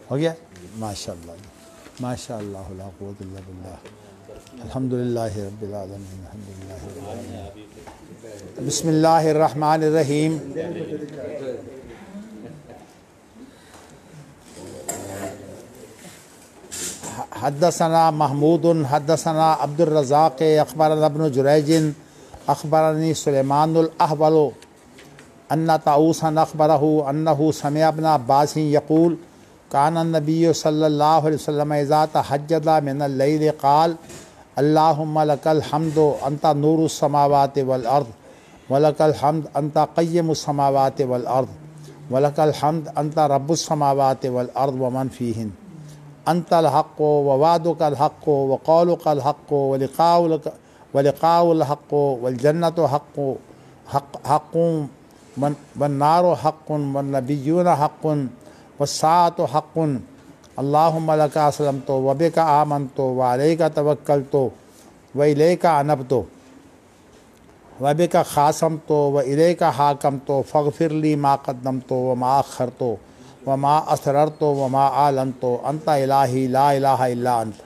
ہو گیا؟ ماشاء اللہ، ماشاء اللہ، لا قوت الا باللہ، الحمد للہ رب العالمین، الحمد للہ رب العالمین۔ بسم اللہ الرحمن الرحیم۔ حدثنا محمود حدثنا عبد الرزاق اخبرنا ابن جریج اخبرنی سلیمان الاحول ان طاؤوسا اخبرہ انہ سمع ابن عباس یقول کان النبی صلی اللہ علیہ وسلم اذا تہجد من اللیل قال اللہم لک الحمد انت نور السماوات والارض ولک الحمد انت قیم السماوات والارض ولک الحمد انت رب السماوات والارض ومن فیہن انت الحق ووعدک الحق وقولک الحق ولقاء الحق والجنت حق والنار حق والنبیون حق والساعۃ حق اللہم لک اسلمت وبک آمنت وعلیک توکلت والیک انبت وبک خاصمت والیک حاکمت فاغفر لی ما قدمت وما اخرت وما اسررت وما اعلنت انت الہی لا الہ الا انت۔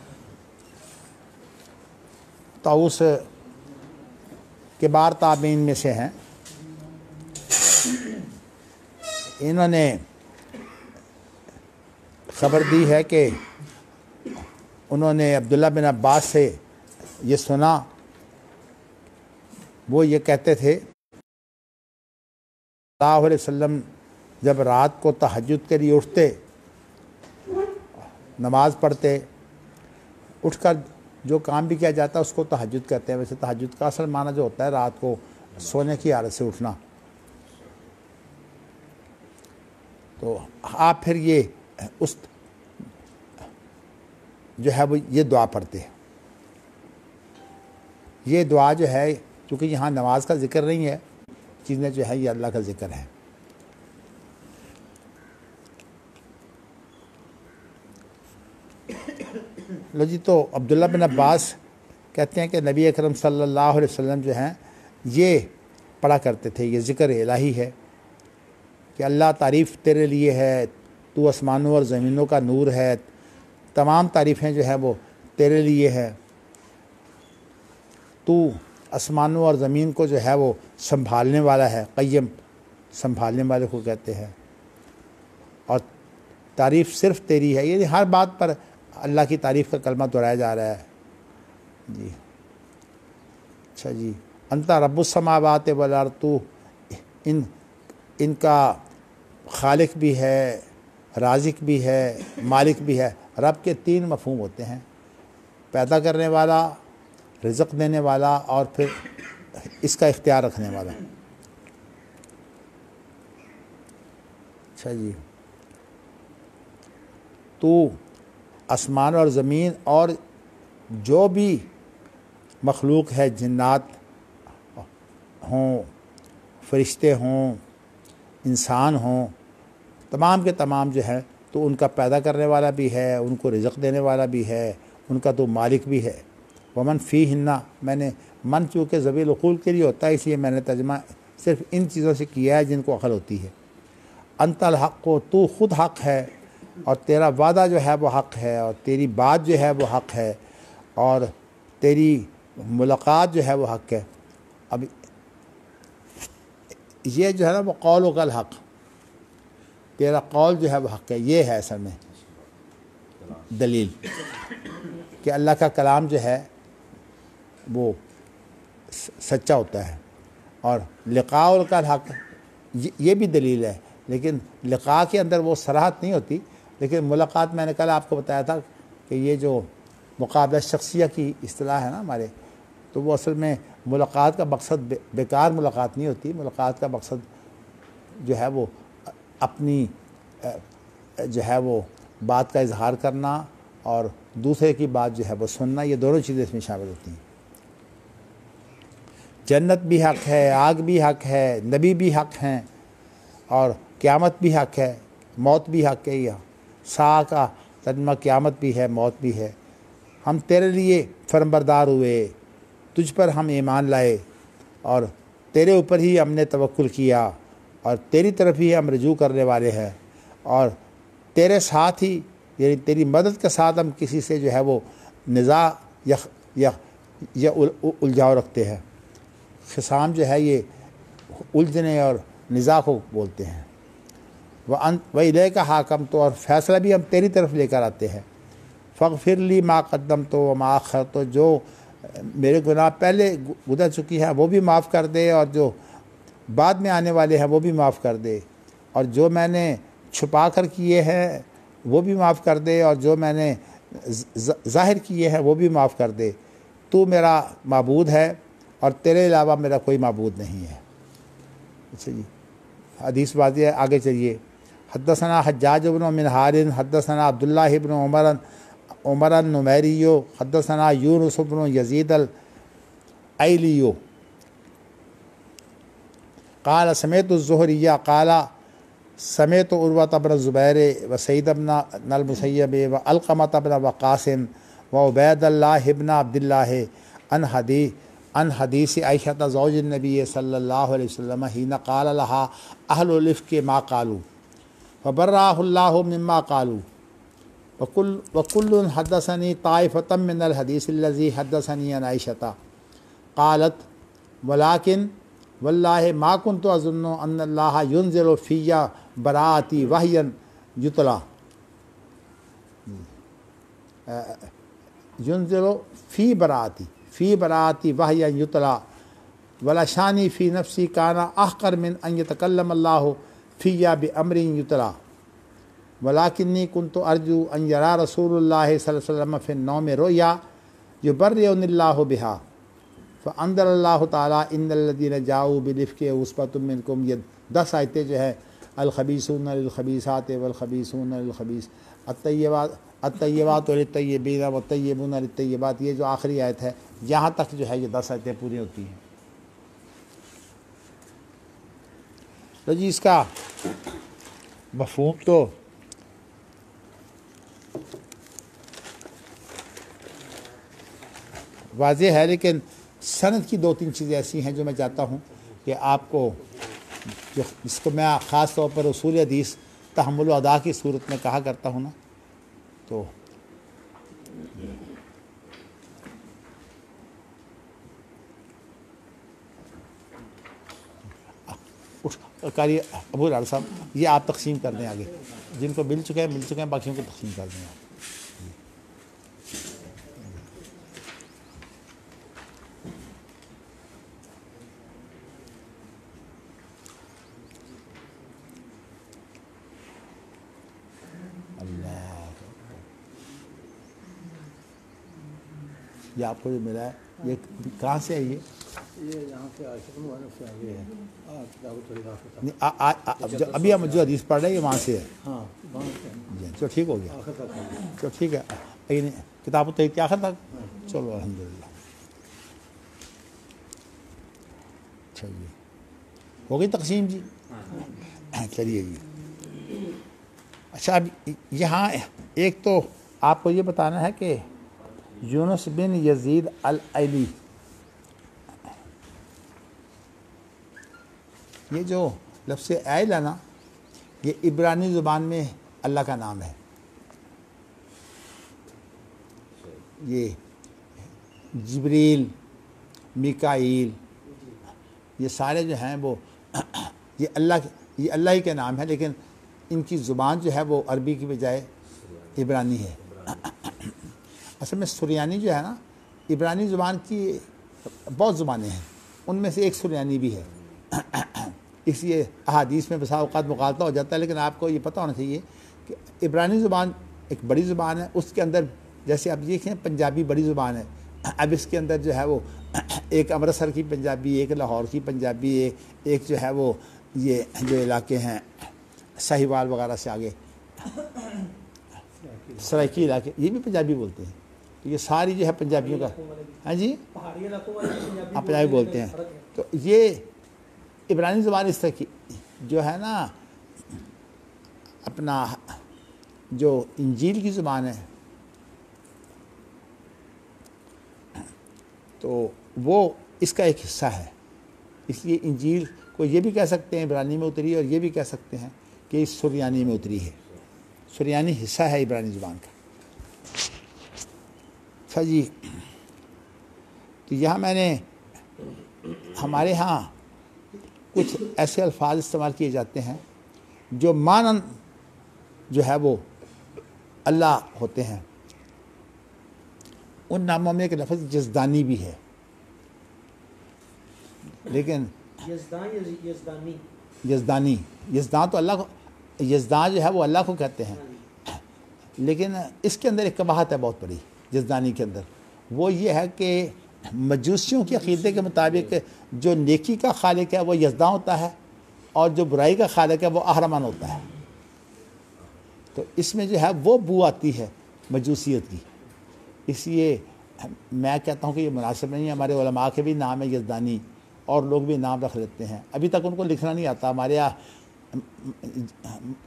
طاؤوس کبار تابعین میں سے ہیں، انہوں نے خبر دی ہے کہ انہوں نے عبداللہ بن عباس سے یہ سنا، وہ یہ کہتے تھے صلی اللہ علیہ وسلم جب رات کو تہجد کے لیے اٹھتے، نماز پڑھتے، اٹھ کر جو کام بھی کیا جاتا ہے اس کو تہجد کہتے ہیں۔ ویسے تہجد کا اصل معنی جو ہوتا ہے رات کو سونے کی حالت سے اٹھنا، تو آپ پھر یہ اس جو ہے وہ یہ دعا پڑھتے ہیں۔ یہ دعا جو ہے چونکہ یہاں نماز کا ذکر نہیں ہے، چیزیں جو ہے یہ اللہ کا ذکر ہے۔ لو جی، تو عبداللہ بن عباس کہتے ہیں کہ نبی اکرم صلی اللہ علیہ وسلم جو ہیں یہ پڑھا کرتے تھے، یہ ذکر الہی ہے کہ اللہ تعریف تیرے لیے ہے، تو آسمانوں اور زمینوں کا نور ہے، تمام تعریفیں جو ہے وہ تیرے لیے ہے، تو آسمانوں اور زمین کو جو ہے وہ سنبھالنے والا ہے، قیم سنبھالنے والے کو کہتے ہیں، اور تعریف صرف تیری ہے، یعنی ہر بات پر اللہ کی تعریف کا کلمہ دہرایا جا رہا ہے۔ جی اچھا جی، انت رب السماوات والارض، تو ان کا خالق بھی ہے، رازق بھی ہے، مالک بھی ہے۔ رب کے تین مفہوم ہوتے ہیں، پیدا کرنے والا، رزق دینے والا، اور پھر اس کا اختیار رکھنے والا۔ اچھا جی، تو آسمان اور زمین اور جو بھی مخلوق ہے، جنات ہوں، فرشتے ہوں، انسان ہوں، تمام کے تمام جو ہے تو ان کا پیدا کرنے والا بھی ہے، ان کو رزق دینے والا بھی ہے، ان کا تو مالک بھی ہے۔ ومن فیہن، میں نے من چونکہ ذوی العقول کے لیے ہوتا ہے، اس لیے میں نے ترجمہ صرف ان چیزوں سے کیا ہے جن کو عقل ہوتی ہے۔ انت الحق، تو خود حق ہے، اور تیرا وعدہ جو ہے وہ حق ہے، اور تیری بات جو ہے وہ حق ہے، اور تیری ملاقات جو ہے وہ حق ہے۔ اب یہ جو ہے نا وہ قول کا الحق، تیرا قول جو ہے وہ حق ہے، یہ ہے اصل میں دلیل کہ اللہ کا کلام جو ہے وہ سچا ہوتا ہے، اور لقاء کا الحق یہ بھی دلیل ہے، لیکن لقاء کے اندر وہ صراحت نہیں ہوتی، لیکن ملاقات میں نے کل آپ کو بتایا تھا کہ یہ جو مقابلہ شخصیہ کی اصطلاح ہے نا ہمارے، تو وہ اصل میں ملاقات کا مقصد بیکار ملاقات نہیں ہوتی، ملاقات کا مقصد جو ہے وہ اپنی جو ہے وہ بات کا اظہار کرنا اور دوسرے کی بات جو ہے وہ سننا، یہ دونوں چیزیں اس میں شامل ہوتی ہیں۔ جنت بھی حق ہے، آگ بھی حق ہے، نبی بھی حق ہیں، اور قیامت بھی حق ہے، موت بھی حق ہے۔ یہ سا کا ترجمہ قیامت بھی ہے، موت بھی ہے۔ ہم تیرے لیے فرمانبردار ہوئے، تجھ پر ہم ایمان لائے، اور تیرے اوپر ہی ہم نے توکل کیا، اور تیری طرف ہی ہم رجوع کرنے والے ہیں، اور تیرے ساتھ ہی یعنی تیری مدد کے ساتھ ہم کسی سے جو ہے وہ نزاع یا الجھاؤ رکھتے ہیں۔ خصام جو ہے یہ الجھنے اور نزاع کو بولتے ہیں۔ وَإِلَيْكَ حَاكَمْتُ، اور فیصلہ بھی ہم تیری طرف لے کر آتے ہیں۔ فَاغْفِرْ لِي مَا قَدَّمْتُ وَمَا أَخَّرْتُ، جو میرے گناہ پہلے گزر چکی ہیں وہ بھی معاف کر دے، اور جو بعد میں آنے والے ہیں وہ بھی معاف کر دے، اور جو میں نے چھپا کر کیے ہیں وہ بھی معاف کر دے، اور جو میں نے ظاہر کیے ہیں وہ بھی معاف کر دے۔ تو میرا معبود ہے اور تیرے علاوہ میرا کوئی معبود نہیں ہے۔ اچھا جی، حدیث واضح ہے، آگے چلیے۔ حدثنا حجاج بن منہار حدثنا عبداللہ بن عمر النمیری حدثنا یونس بن یزید الایلی قال سمعت الزہری قال سمعت عروۃ بن الزبیر وسعید بن المسیب والقمۃ بن وقاص وعبید اللہ بن عبد اللہ عن حدیث عائشہ زوج النبی صلی اللہ علیہ وسلم حین قال لها اہل الافک ما قالوا فبرأہ اللہ مما قالوا وکل حدثنی طائفۃ من الحدیث الذی حدثنی عن عائشہ قالت ولکن واللہ ما کنت اظن ان اللہ ینزل فی براءتی وحیا یتلی ینزل فی براءتی وحیا یتلی ولشانی فی نفسی کان احقر من ان یتکلم اللہ فی بامر یتلی ولکنی کنت ارجو ان یری رسول اللہ صلی اللہ علیہ وسلم فی النوم رؤیا یبرئنی اللہ بہا فانزل اللہ تعالیٰ ان الذین جاؤوا بالافک عصبۃ منکم، یہ 10 آیتیں جو ہے الخبیثون للخبیثات والخبیثون الطیبات للطیبین والطیبون للطیبات، یہ جو آخری آیت ہے یہاں تک جو ہے یہ 10 آیتیں پوری ہوتی ہیں۔ تو جی اس کا مفہوم تو واضح ہے، لیکن سند کی 2-3 چیزیں ایسی ہیں جو میں چاہتا ہوں کہ آپ کو، جس کو میں خاص طور پر اصول حدیث تحمل و ادا کی صورت میں کہا کرتا ہوں نا، تو قاری ابو العلا صاحب یہ آپ تقسیم کر دیں آگے، جن کو مل چکے ہیں باقیوں کو تقسیم کر دیں آپ۔ یہ آپ کو جو ملا ہے یہ کہاں سے ہے؟ یہ یہاں سے سے آگے ہے، ابھی ہم جو حدیث پڑھ رہے ہیں یہ وہاں سے ہے۔ ہاں وہاں سے جی چلو ٹھیک ہو گیا، آخر تک ہے۔ چلو ٹھیک ہے، لیکن کتاب و تحقیق آخر تک، چلو الحمدللہ۔ اچھا جی ہو گئی تقسیم جی، چلیے جی۔ اچھا اب یہاں ایک تو آپ کو یہ بتانا ہے کہ یونس بن یزید الایلی، یہ جو لفظ ایل ہے نا، یہ عبرانی زبان میں اللہ کا نام ہے۔ یہ جبریل، میکائیل، یہ سارے جو ہیں وہ یہ اللہ ہی کے نام ہے، لیکن ان کی زبان جو ہے وہ عربی کی بجائے عبرانی ہے۔ اصل میں سریانی جو ہے نا، عبرانی زبان کی بہت زبانیں ہیں، ان میں سے ایک سریانی بھی ہے، اس لیے احادیث میں بسا اوقات مغالطہ ہو جاتا ہے، لیکن آپ کو یہ پتہ ہونا چاہیے کہ عبرانی زبان ایک بڑی زبان ہے، اس کے اندر جیسے آپ دیکھیں پنجابی بڑی زبان ہے، اب اس کے اندر جو ہے وہ ایک امرتسر کی پنجابی، ایک لاہور کی پنجابی، ایک جو ہے وہ یہ جو علاقے ہیں ساہیوال وغیرہ سے آگے سرائکی علاقے، یہ بھی پنجابی بولتے ہیں۔ تو یہ ساری جو ہے پنجابیوں کا، ہاں جی پہاڑی علاقوں والے پنجابی بولتے ہیں۔ تو یہ عبرانی زبان اس طرح کی جو ہے نا، اپنا جو انجیل کی زبان ہے تو وہ اس کا ایک حصہ ہے، اس لیے انجیل کو یہ بھی کہہ سکتے ہیں عبرانی میں اتری، اور یہ بھی کہہ سکتے ہیں کہ سریانی میں اتری ہے، سریانی حصہ ہے عبرانی زبان کا۔ اچھا جی، تو یہاں میں نے ہمارے ہاں کچھ ایسے الفاظ استعمال کیے جاتے ہیں جو مانن جو ہے وہ اللہ ہوتے ہیں۔ ان ناموں میں ایک لفظ یزدانی بھی ہے، لیکن یزدان یا یزدانی؟ یزدانی، یزدان تو اللہ کو، یزدان جو ہے وہ اللہ کو کہتے ہیں، لیکن اس کے اندر ایک قباحت ہے بہت بڑی یزدانی کے اندر۔ وہ یہ ہے کہ مجوسیوں کے عقیدے کے مطابق جو نیکی کا خالق ہے وہ یزدان ہوتا ہے، اور جو برائی کا خالق ہے وہ اہرمن ہوتا ہے۔ تو اس میں جو ہے وہ بو آتی ہے مجوسیت کی، اس لیے میں کہتا ہوں کہ یہ مناسب نہیں ہے۔ ہمارے علماء کے بھی نام ہے یزدانی، اور لوگ بھی نام رکھ لیتے ہیں، ابھی تک ان کو لکھنا نہیں آتا۔ ہمارے یہاں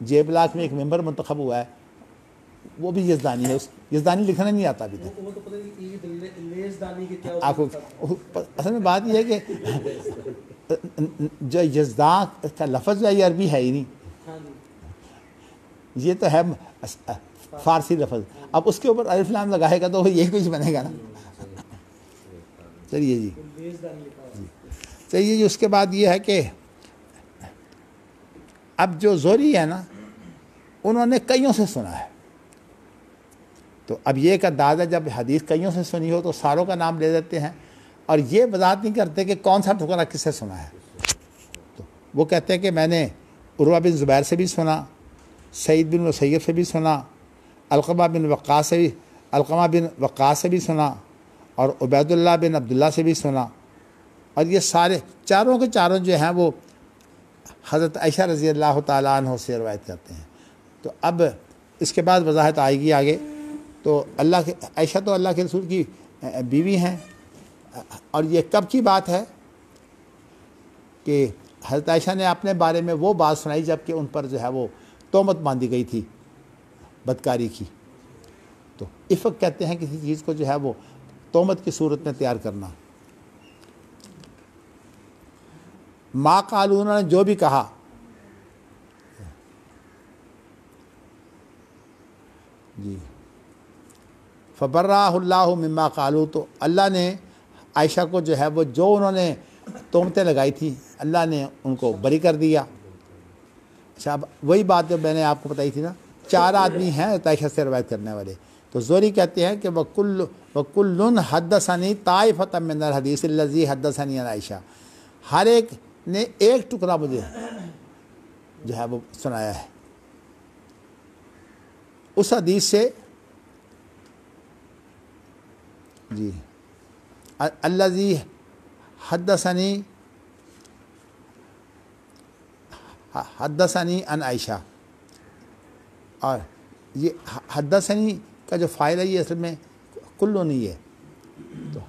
جے بلاک میں ایک ممبر منتخب ہوا ہے، وہ بھی یزدانی ہے، یزدانی لکھنا نہیں آتا ابھی تک۔ وہ تو پتہ نہیں لیزدانی کے کیا آپ کو اصل میں بات یہ ہے کہ جو یزدان کا لفظ جو ہے یہ عربی ہے ہی نہیں، ہاں جی، یہ تو ہے فارسی لفظ۔ اب اس کے اوپر الف لام لگائے گا تو یہی کچھ بنے گا نا۔ چلیے جی، لیزدانی لکھا ہوا ہے۔ چلیے جی، اس کے بعد یہ ہے کہ اب جو زہری ہے نا، انہوں نے کئیوں سے سنا ہے، تو اب یہ ایک انداز ہے، جب حدیث کئیوں سے سنی ہو تو ساروں کا نام لے دیتے ہیں، اور یہ وضاحت نہیں کرتے کہ کون سا ٹکڑا کس سے سنا ہے۔ تو وہ کہتے ہیں کہ میں نے عروہ بن زبیر سے بھی سنا، سعید بن مسیب سے بھی سنا، علقمہ بن وقاص سے بھی سنا، اور عبید اللہ بن عبداللہ سے بھی سنا، اور یہ سارے چاروں کے چاروں جو ہیں وہ حضرت عائشہ رضی اللہ تعالیٰ عنہ سے روایت کرتے ہیں۔ تو اب اس کے بعد وضاحت آئے گی آگے۔ تو عائشہ تو اللہ کے رسول کی بیوی ہیں، اور یہ کب کی بات ہے کہ حضرت عائشہ نے اپنے بارے میں وہ بات سنائی جب کہ ان پر جو ہے وہ تہمت باندھی گئی تھی بدکاری کی۔ تو افق کہتے ہیں کسی چیز کو جو ہے وہ تہمت کی صورت میں تیار کرنا۔ ما قالوا، انہوں نے جو بھی کہا، جی، فبرأہ اللہ مما قالوا، تو اللہ نے عائشہ کو جو ہے وہ جو انہوں نے تہمتیں لگائی تھی اللہ نے ان کو بری کر دیا۔ اچھا، اب وہی بات جو میں نے آپ کو بتائی تھی نا، 4 آدمی ہیں عائشہ سے روایت کرنے والے، تو زہری کہتے ہیں کہ وَكُلٌّ حَدَّثَنِي طَائِفَةً مِّنَ الْحَدِيثِ الَّذِي حَدَّثَنِي عَنْ عائشہ، ہر ایک نے ایک ٹکڑا مجھے جو ہے وہ سنایا ہے اس حدیث سے۔ جی، الذی حدثنی عن عائشہ، اور یہ حدثنی کا جو فاعل ہے یہ اصل میں کلن ہی ہے۔ تو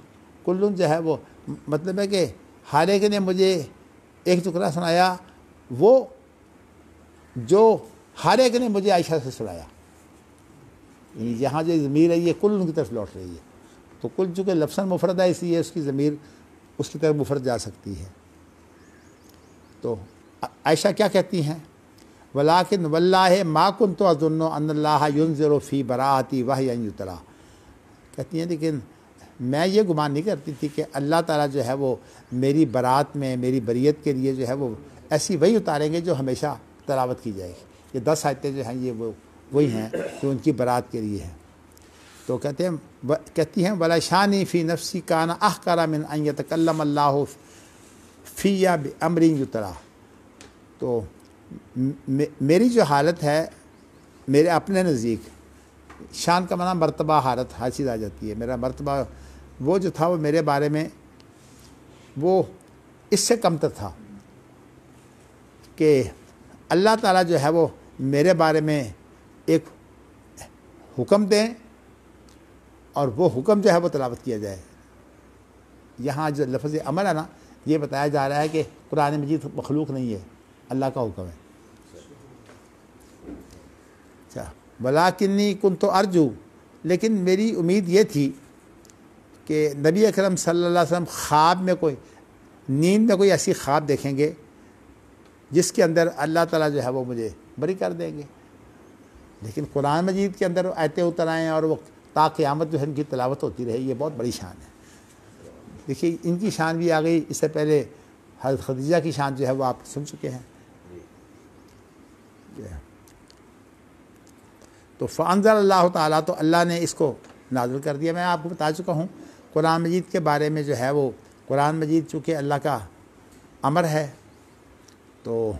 کلن جو ہے وہ مطلب ہے کہ ہر ایک نے مجھے ایک ٹکڑا سنایا، وہ جو ہر ایک نے مجھے عائشہ سے سنایا، یعنی یہاں جو ضمیر ہے یہ کلن کی طرف لوٹ رہی ہے۔ تو کل چونکہ لفظاً مفرد ہے، اس لیے اس کی ضمیر اس کی طرف مفرد جا سکتی ہے۔ تو عائشہ کیا کہتی ہیں؟ ولیکن واللہ ما کنت اظن ان اللہ ینظر فی براءتی وحی ان یتلا، کہتی ہیں لیکن میں یہ گمان نہیں کرتی تھی کہ اللہ تعالیٰ جو ہے وہ میری برات میں، میری بریت کے لیے جو ہے وہ ایسی وحی اتاریں گے جو ہمیشہ تلاوت کی جائے گی۔ یہ 10 آیتیں جو ہیں یہ وہی ہیں جو ان کی برات کے لیے ہیں۔ تو کہتی ہیں ولا شانی فی نفسی کان احقر من ان یتکلم اللہ فی بامر یتلا، تو میری جو حالت ہے میرے اپنے نزدیک، شان کا معنی مرتبہ، حالت حاصل آ جاتی ہے، میرا مرتبہ وہ جو تھا وہ میرے بارے میں وہ اس سے کمتر تھا کہ اللہ تعالیٰ جو ہے وہ میرے بارے میں ایک حکم دیں اور وہ حکم جو ہے وہ تلاوت کیا جائے۔ یہاں جو لفظ امر ہے نا، یہ بتایا جا رہا ہے کہ قرآن مجید مخلوق نہیں ہے، اللہ کا حکم ہے۔ اچھا، ولیکنی کنت ارجو، لیکن میری امید یہ تھی کہ نبی اکرم صلی اللہ علیہ وسلم خواب میں کوئی نیند میں کوئی ایسی خواب دیکھیں گے جس کے اندر اللہ تعالیٰ جو ہے وہ مجھے بری کر دیں گے، لیکن قرآن مجید کے اندر آیتیں اتر آئیں اور وہ تا قیامت جو ہے ان کی تلاوت ہوتی رہے، یہ بہت بڑی شان ہے۔ دیکھیے ان کی شان بھی آ گئی، اس سے پہلے حضرت خدیجہ کی شان جو ہے وہ آپ سن چکے ہیں۔ تو فانزل اللہ تعالیٰ، تو اللہ نے اس کو نازل کر دیا۔ میں آپ کو بتا چکا ہوں قرآن مجید کے بارے میں جو ہے وہ، قرآن مجید چونکہ اللہ کا امر ہے، تو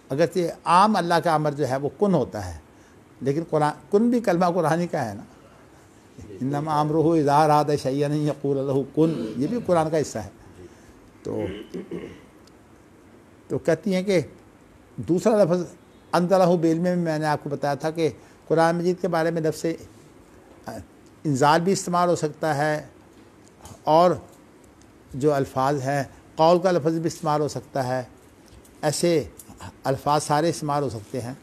اگرچہ عام اللہ کا امر جو ہے وہ کن ہوتا ہے، لیکن قرآن کن بھی کلمہ قرآنی کا ہے نا، انما امرہ اذا اراد شیئا ان یقول لہ کن، یہ بھی قرآن کا حصہ ہے۔ تو کہتی ہیں کہ دوسرا لفظ انزلہ بعلم میں نے آپ کو بتایا تھا کہ قرآن مجید کے بارے میں لفظ انزال بھی استعمال ہو سکتا ہے، اور جو الفاظ ہیں قول کا لفظ بھی استعمال ہو سکتا ہے، ایسے الفاظ سارے استعمال ہو سکتے ہیں،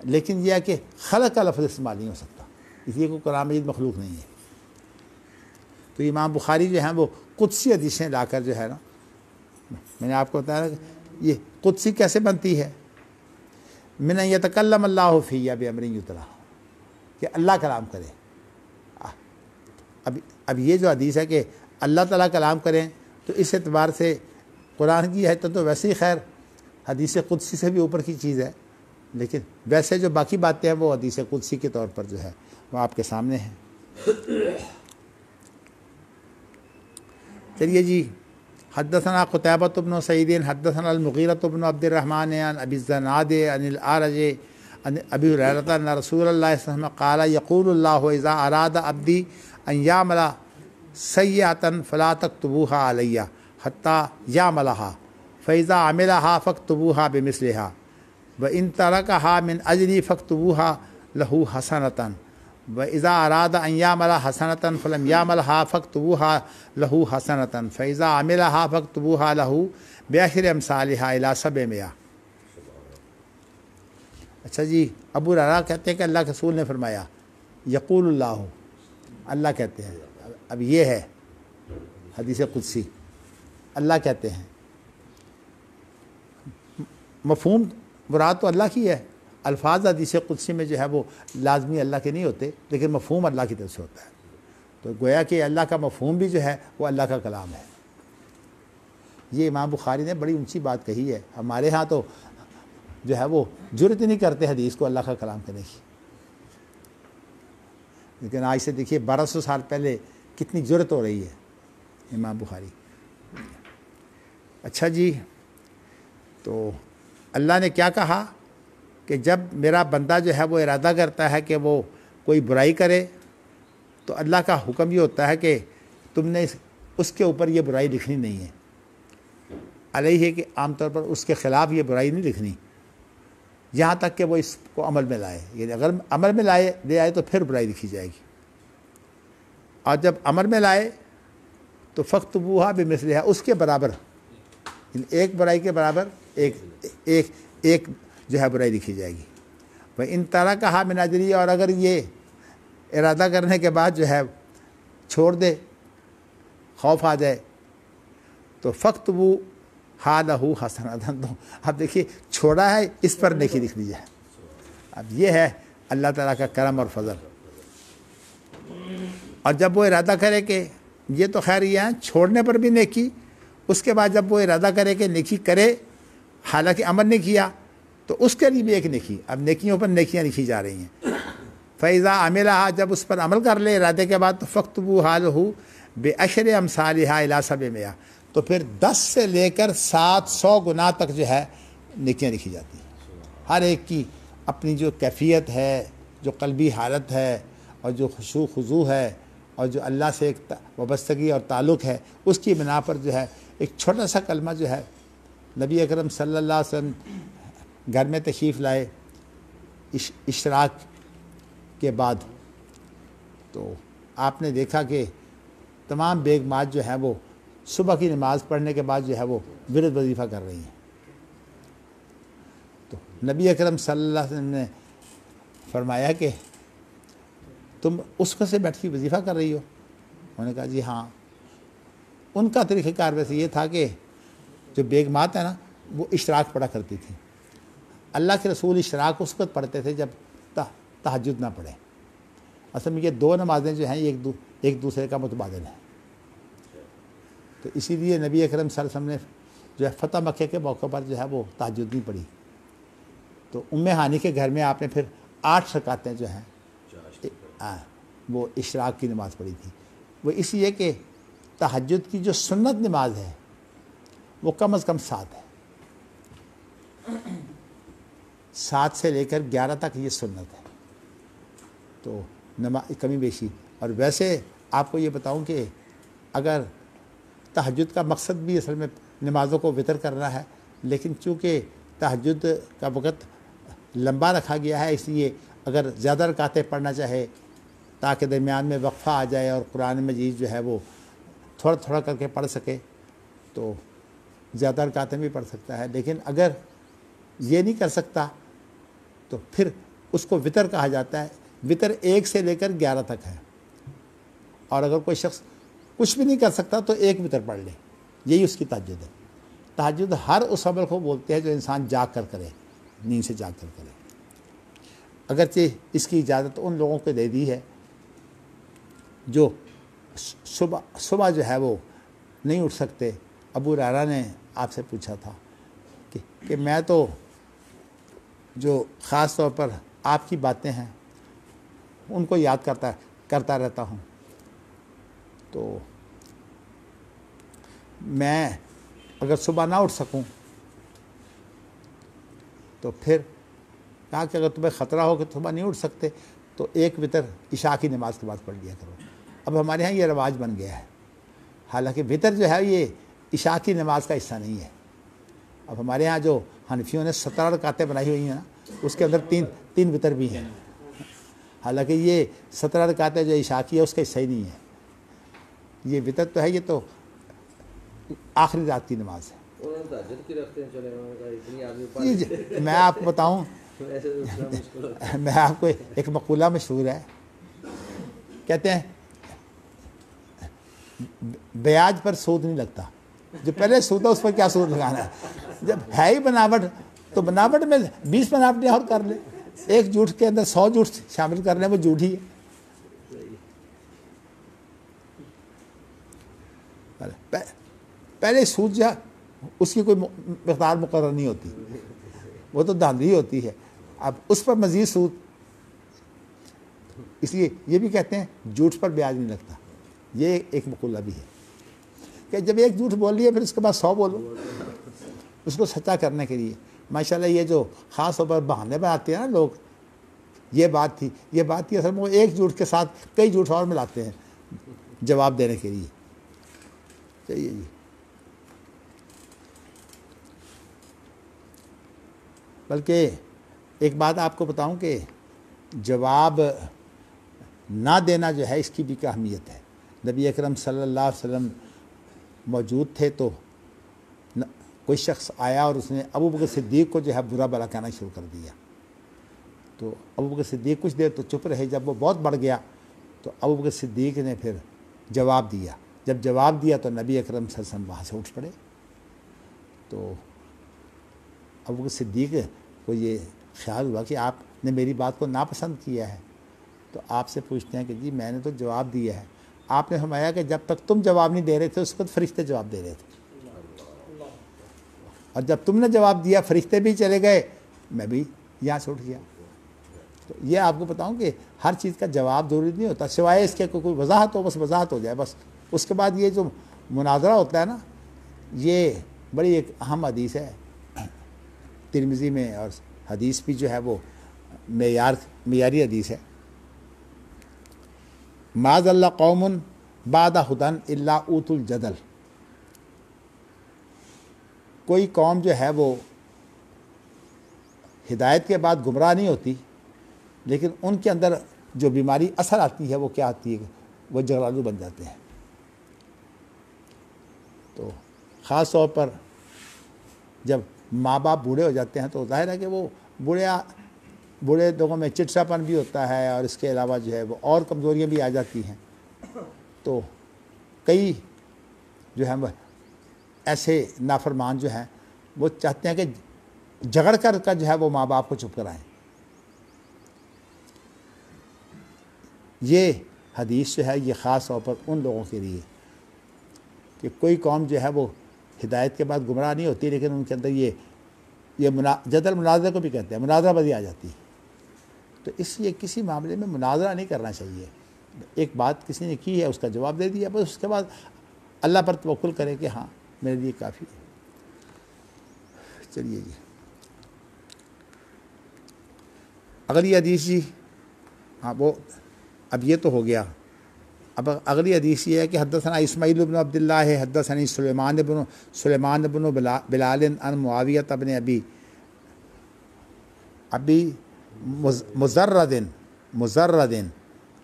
لیکن یہ ہے کہ خلق کا لفظ استعمال نہیں ہو سکتا، اس لیے کوئی قرآن مجید مخلوق نہیں ہے۔ تو امام بخاری جو ہیں وہ قدسی حدیثیں لا کر جو ہے نا، میں نے آپ کو بتایا کہ یہ قدسی کیسے بنتی ہے، من یتکلم اللہ فی بامر یتلی، کہ اللہ کلام کرے۔ اب یہ جو حدیث ہے کہ اللہ تعالیٰ کلام کریں، تو اس اعتبار سے قرآن کی ہے تو ویسے ہی خیر حدیث قدسی سے بھی اوپر کی چیز ہے، لیکن ویسے جو باقی باتیں ہیں وہ حدیث قدسی کے طور پر جو ہے وہ آپ کے سامنے ہیں۔ چلیے جی، حدثنا قتیبۃ بن سعید حدثنا المغیرۃ بن عبد الرحمن عن ابی الزناد عن الاعرج عن ابی ہریرہ ان رسول اللہ صلی اللہ علیہ وسلم قال یقول اللہ اذا اراد عبدی ان یعمل سیئۃ فلا تکتبوها علی حتی یعملها فاذا عملها فاکتبوها بمثلها وان ترکها من اجلی فاکتبوها له حسنۃ وَإِذَا أَرَادَ أَن يَعْمَلَ حَسَنَةً فَلَمْ يَعْمَلْهَا فَاكْتُبُوهَا لَهُ حَسَنَةً فَإِذَا عَمِلَهَا فَاكْتُبُوهَا لَهُ بِعَشْرِ أَمْثَالِهَا إِلَى 700۔ اچھا جی، ابو ہریرہ کہتے ہیں کہ اللہ کے رسول نے فرمایا یقول اللہ، اللہ کہتے ہیں، اب یہ ہے حدیث قدسی، اللہ کہتے ہیں، مفہوم مراد تو اللہ کی ہے، الفاظ حدیث قدسی میں جو ہے وہ لازمی اللہ کے نہیں ہوتے، لیکن مفہوم اللہ کی طرف سے ہوتا ہے، تو گویا کہ اللہ کا مفہوم بھی جو ہے وہ اللہ کا کلام ہے۔ یہ امام بخاری نے بڑی اونچی بات کہی ہے، ہمارے ہاں تو جو ہے وہ جرت نہیں کرتے حدیث کو اللہ کا کلام کرنے کی، لیکن آج سے دیکھیے 1200 سال پہلے کتنی جرت ہو رہی ہے امام بخاری۔ اچھا جی، تو اللہ نے کیا کہا کہ جب میرا بندہ جو ہے وہ ارادہ کرتا ہے کہ وہ کوئی برائی کرے، تو اللہ کا حکم یہ ہوتا ہے کہ تم نے اس کے اوپر یہ برائی لکھنی نہیں ہے، علیہ ہے کہ عام طور پر اس کے خلاف یہ برائی نہیں لکھنی یہاں تک کہ وہ اس کو عمل میں لائے، یعنی اگر عمل میں لے آئے تو پھر برائی لکھی جائے گی، اور جب عمل میں لائے تو فاکتبوہا بمثلہا، اس کے برابر، ایک برائی کے برابر ایک جو ہے برائی لکھی جائے گی۔ وَإِن تَرَكَهَا مِنْ أَجْرِهِ، اور اگر یہ ارادہ کرنے کے بعد جو ہے چھوڑ دے، خوف آ جائے، تو فَاكْتُبُوهَا لَهُ حَسَنَةً، تو اب دیکھیے چھوڑا ہے اس پر نیکی لکھ دی جائے۔ اب یہ ہے اللہ تعالیٰ کا کرم اور فضل۔ اور جب وہ ارادہ کرے کہ یہ تو خیر یہ ہے چھوڑنے پر بھی نیکی، اس کے بعد جب وہ ارادہ کرے کہ نیکی کرے حالانکہ عمل نہیں کیا، تو اس کے لیے بھی ایک نیکی، اب نیکیوں پر نیکیاں لکھی جا رہی ہیں۔ فَإِذَا عَمِلَهَا، جب اس پر عمل کر لے ارادے کے بعد، تو فَاكْتُبُوهَا لَهُ بِعَشْرِ أَمْثَالِهَا إِلَى 700، تو پھر 10 سے لے کر 700 گنا تک جو ہے نیکیاں لکھی جاتی ہیں۔ ہر ایک کی اپنی جو کیفیت ہے، جو قلبی حالت ہے، اور جو خشوع خضوع ہے، اور جو اللہ سے ایک وابستگی اور تعلق ہے، اس کی بنا پر جو ہے ایک چھوٹا سا کلمہ جو ہے، نبی اکرم صلی اللہ علیہ وسلم گھر میں تشریف لائے اشراق کے بعد، تو آپ نے دیکھا کہ تمام بیگمات جو ہیں وہ صبح کی نماز پڑھنے کے بعد جو ہے وہ ورد وظیفہ کر رہی ہیں۔ تو نبی اکرم صلی اللہ علیہ وسلم نے فرمایا کہ تم اس وقت سے بیٹھ کے وظیفہ کر رہی ہو؟ انہوں نے کہا جی ہاں۔ ان کا طریقہ کار ویسے یہ تھا کہ جو بیگمات ہیں نا وہ اشراق پڑھا کرتی تھیں. اللہ کے رسول اشراق اس وقت پڑھتے تھے جب تہجد نہ پڑھیں. اصل میں یہ دو نمازیں جو ہیں ایک دوسرے کا متبادل ہیں. تو اسی لیے نبی اکرم صلی اللہ علیہ وسلم نے جو ہے فتح مکہ کے موقع پر جو ہے وہ تہجد نہیں پڑھی. تو ام ہانی کے گھر میں آپ نے پھر 8 رکعتیں جو ہیں وہ اشراق کی نماز پڑھی تھی. وہ اس لیے کہ تہجد کی جو سنت نماز ہے وہ کم از کم 7 ہے. 7 سے لے کر 11 تک یہ سنت ہے. تو کمی بیشی. اور ویسے آپ کو یہ بتاؤں کہ اگر تہجد کا مقصد بھی اصل میں نمازوں کو وطر کرنا ہے، لیکن چونکہ تہجد کا وقت لمبا رکھا گیا ہے، اس لیے اگر زیادہ رکعتیں پڑھنا چاہے تاکہ درمیان میں وقفہ آ جائے اور قرآن مجید جو ہے وہ تھوڑا تھوڑا کر کے پڑھ سکے تو زیادہ رکعتیں بھی پڑھ سکتا ہے. لیکن اگر یہ نہیں کر سکتا تو پھر اس کو وطر کہا جاتا ہے. وطر 1 سے لے کر 11 تک ہے. اور اگر کوئی شخص کچھ بھی نہیں کر سکتا تو 1 وطر پڑھ لے. یہی اس کی تہجد ہے. تہجد ہر اس عمل کو بولتے ہیں جو انسان جاگ کر کرے، نیند سے جاگ کر کرے. اگرچہ اس کی اجازت ان لوگوں کو دے دی ہے جو صبح جو ہے وہ نہیں اٹھ سکتے. ابو ہریرہ نے آپ سے پوچھا تھا کہ میں تو جو خاص طور پر آپ کی باتیں ہیں ان کو یاد کرتا رہتا ہوں، تو میں اگر صبح نہ اٹھ سکوں تو پھر کہا کہ اگر تمہیں خطرہ ہو کہ صبح نہیں اٹھ سکتے تو 1 وطر عشاء کی نماز کے بعد پڑھ لیا کرو. اب ہمارے ہاں یہ رواج بن گیا ہے، حالانکہ وطر جو ہے یہ عشاء کی نماز کا حصہ نہیں ہے. اب ہمارے ہاں جو حنفیوں نے 17 رکعتیں بنائی ہوئی ہیں نا اس کے اندر 3 وطر بھی ہیں، حالانکہ یہ 17 رکعتیں جو عشاء کی ہے اس کا حصہ ہی نہیں ہے. یہ وطر تو ہے، یہ تو آخری رات کی نماز ہے. میں آپ کو بتاؤں، میں آپ کو ایک مقولہ مشہور ہے، کہتے ہیں بیاج پر سود نہیں لگتا. جو پہلے سود ہے اس پر کیا سود لگانا ہے؟ جب ہے ہی بناوٹ تو بناوٹ میں 20 بناوٹیں اور کر لیں. ایک جھوٹ کے اندر 100 جھوٹ شامل کر لیں، وہ جھوٹ ہی ہے. پہلے سود جو ہے اس کی کوئی مقدار مقرر نہیں ہوتی، وہ تو دھاندلی ہوتی ہے. اب اس پر مزید سود، اس لیے یہ بھی کہتے ہیں جھوٹ پر بیاج نہیں لگتا. یہ ایک مقولہ بھی ہے کہ جب ایک جھوٹ بول لیے پھر اس کے بعد 100 بولو اس کو سچا کرنے کے لیے. ماشاءاللہ یہ جو خاص طور پر بہانے بناتے ہیں نا لوگ، یہ بات تھی اصل میں وہ ایک جھوٹ کے ساتھ کئی جھوٹ اور ملاتے ہیں جواب دینے کے لیے. چلیے جی. بلکہ ایک بات آپ کو بتاؤں کہ جواب نہ دینا جو ہے اس کی بھی کیا اہمیت ہے. نبی اکرم صلی اللہ علیہ وسلم موجود تھے تو کوئی شخص آیا اور اس نے ابو بکر صدیق کو جو ہے برا بھلا کہنا شروع کر دیا. تو ابو بکر صدیق کچھ دیر تو چپ رہے. جب وہ بہت بڑھ گیا تو ابو بکر صدیق نے پھر جواب دیا. جب جواب دیا تو نبی اکرم صلی اللہ علیہ وسلم وہاں سے اٹھ پڑے. تو ابو بکر صدیق کو یہ خیال ہوا کہ آپ نے میری بات کو ناپسند کیا ہے. تو آپ سے پوچھتے ہیں کہ جی میں نے تو جواب دیا ہے. آپ نے فرمایا کہ جب تک تم جواب نہیں دے رہے تھے اس وقت فرشتے جواب دے رہے تھے، اور جب تم نے جواب دیا فرشتے بھی چلے گئے، میں بھی یہاں سے اٹھ گیا. تو یہ آپ کو بتاؤں کہ ہر چیز کا جواب ضروری نہیں ہوتا، سوائے اس کے کوئی وضاحت ہو، بس وضاحت ہو جائے بس. اس کے بعد یہ جو مناظرہ ہوتا ہے نا، یہ بڑی ایک اہم حدیث ہے ترمذی میں، اور حدیث بھی جو ہے وہ معیاری حدیث ہے. معاذ اللہ قوم بعد ہدن الا اوت الجدل. کوئی قوم جو ہے وہ ہدایت کے بعد گمراہ نہیں ہوتی، لیکن ان کے اندر جو بیماری اثر آتی ہے وہ کیا آتی ہے؟ وہ جھگڑالو بن جاتے ہیں. تو خاص طور پر جب ماں باپ بوڑھے ہو جاتے ہیں تو ظاہر ہے کہ وہ بوڑھے لوگوں میں چڑچڑا پن بھی ہوتا ہے، اور اس کے علاوہ جو ہے وہ اور کمزوریاں بھی آ جاتی ہیں. تو کئی جو ہے ایسے نافرمان جو ہیں وہ چاہتے ہیں کہ جھگڑ کر جو ہے وہ ماں باپ کو چپ کرائیں. یہ حدیث جو ہے یہ خاص طور پر ان لوگوں کے لیے کہ کوئی قوم جو ہے وہ ہدایت کے بعد گمراہ نہیں ہوتی، لیکن ان کے اندر یہ جدل مناظرے کو بھی کہتے ہیں، مناظرہ بازی آ جاتی ہے. تو اس لیے کسی معاملے میں مناظرہ نہیں کرنا چاہیے. ایک بات کسی نے کی ہے اس کا جواب دے دیا، بس اس کے بعد اللہ پر توکل کرے کہ ہاں میرے لیے کافی ہے. چلیے جی اگلی حدیث جی. ہاں وہ اب یہ تو ہو گیا. اب اگلی حدیث یہ ہے کہ حدثنا اسماعیل بن عبداللہ ہے حدثنی سلیمان بن بلال عن معاویہ بن ابی مزرد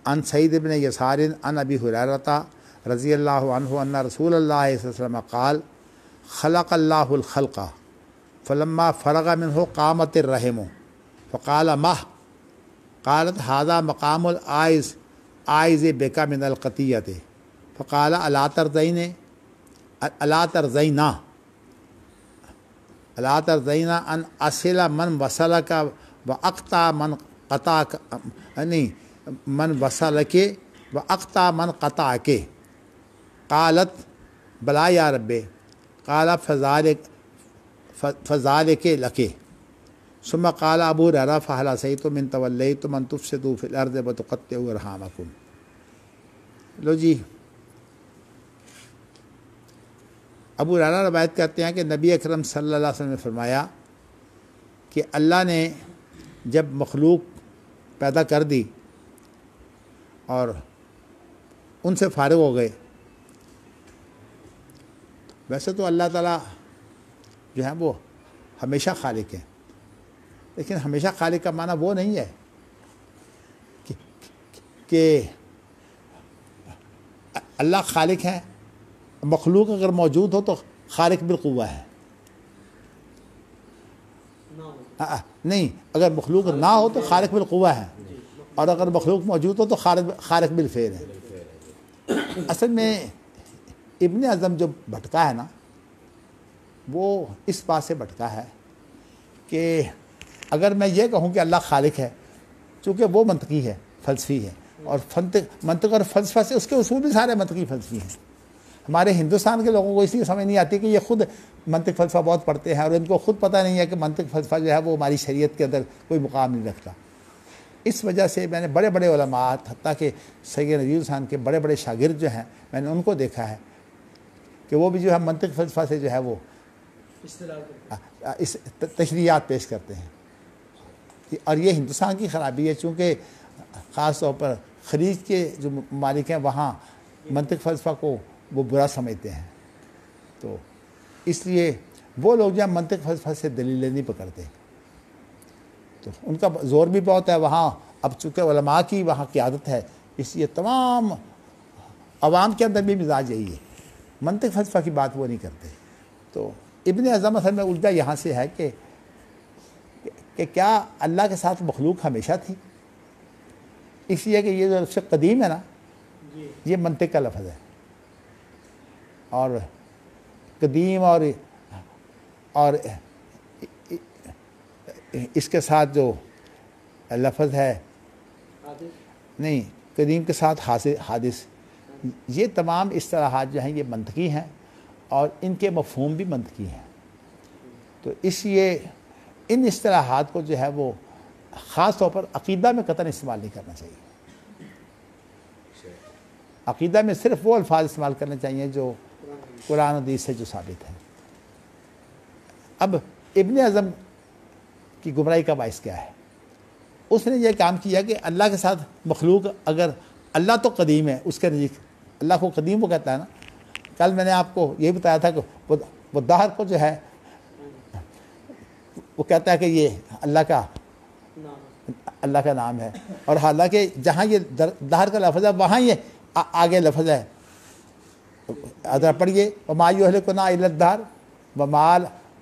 عن سعید بن یسار عن ابی ہریرہ رضی اللہ عنہ ان رسول اللہ صلی اللہ علیہ وسلم قال خلق اللہ الخلق فلما فرغ منه قامت الرحم فقال مہ قالت هذا مقام العائز بک من القطیۃ فقال الا ترضین ان اصل من وصلک واقطع من قطعک من وصلک واقطع من قطعک. قالت بلا یا رب. قال فذلک لک. ثم قال ابو ہریرہ فہل عصیتم ان تولیتم ان تفسدوا فی الارض وتقطعوا ارحامکم. لو جی ابو ہریرہ روایت کرتے ہیں کہ نبی اکرم صلی اللہ علیہ وسلم نے فرمایا کہ اللہ نے جب مخلوق پیدا کر دی اور ان سے فارغ ہو گئے. ویسے تو اللہ تعالیٰ جو ہے وہ ہمیشہ خالق ہے، لیکن ہمیشہ خالق کا معنی وہ نہیں ہے کہ اللہ خالق ہے، مخلوق اگر موجود ہو تو خالق بالقوہ ہے. نہیں، اگر مخلوق نہ ہو تو خالق بالقوہ ہے، اور اگر مخلوق موجود ہو تو خالق بالفعل ہے. اصل میں ابن اعظم جو بھٹکا ہے نا وہ اس بات سے بھٹکا ہے کہ اگر میں یہ کہوں کہ اللہ خالق ہے، چونکہ وہ منطقی ہے، فلسفی ہے، اور منطق اور فلسفہ سے اس کے اصول بھی سارے منطقی فلسفی ہیں. ہمارے ہندوستان کے لوگوں کو اس لیے سمجھ نہیں آتی کہ یہ خود منطق فلسفہ بہت پڑھتے ہیں اور ان کو خود پتہ نہیں ہے کہ منطق فلسفہ جو ہے وہ ہماری شریعت کے اندر کوئی مقام نہیں رکھتا. اس وجہ سے میں نے بڑے بڑے علماء حتیٰ کہ سید نذیر حسین کے بڑے بڑے شاگرد جو ہیں میں نے ان کو دیکھا ہے کہ وہ بھی جو ہے منطق فلسفہ سے جو ہے وہ اس تشریحات پیش کرتے ہیں. اور یہ ہندوستان کی خرابی ہے، چونکہ خاص طور پر خلیج کے جو ممالک ہیں وہاں منطق فلسفہ کو وہ برا سمجھتے ہیں. تو اس لیے وہ لوگ جو منطق فلسفہ سے دلیلیں نہیں پکڑتے، تو ان کا زور بھی بہت ہے وہاں. اب چونکہ علماء کی وہاں قیادت ہے، اس لیے تمام عوام کے اندر بھی مزاج یہی ہے، منطق فلسفہ کی بات وہ نہیں کرتے. تو ابن اعظم اصل میں الجھا یہاں سے ہے کہ کیا اللہ کے ساتھ مخلوق ہمیشہ تھی؟ اس لیے کہ یہ جو لفظ قدیم ہے نا یہ منطق کا لفظ ہے، اور قدیم اور اس کے ساتھ جو لفظ ہے نہیں، قدیم کے ساتھ حادث، یہ تمام اصطلاحات جو ہیں یہ منطقی ہیں اور ان کے مفہوم بھی منطقی ہیں. تو اس لیے ان اصطلاحات کو جو ہے وہ خاص طور پر عقیدہ میں قطعاً استعمال نہیں کرنا چاہیے. عقیدہ میں صرف وہ الفاظ استعمال کرنے چاہیے جو قرآن و حدیث سے جو ثابت ہے. اب ابن اعظم کی گمراہی کا باعث کیا ہے؟ اس نے یہ کام کیا کہ اللہ کے ساتھ مخلوق، اگر اللہ تو قدیم ہے، اس کے نزدیک اللہ کو قدیم وہ کہتا ہے نا. کل میں نے آپ کو یہ بتایا تھا کہ وہ دہر کو جو ہے وہ کہتا ہے کہ یہ اللہ کا نام ہے، اور حالانکہ جہاں یہ دہر کا لفظ ہے وہاں یہ آگے لفظ ہے. ذرا پڑھیے وما یہلکنا الا الدہر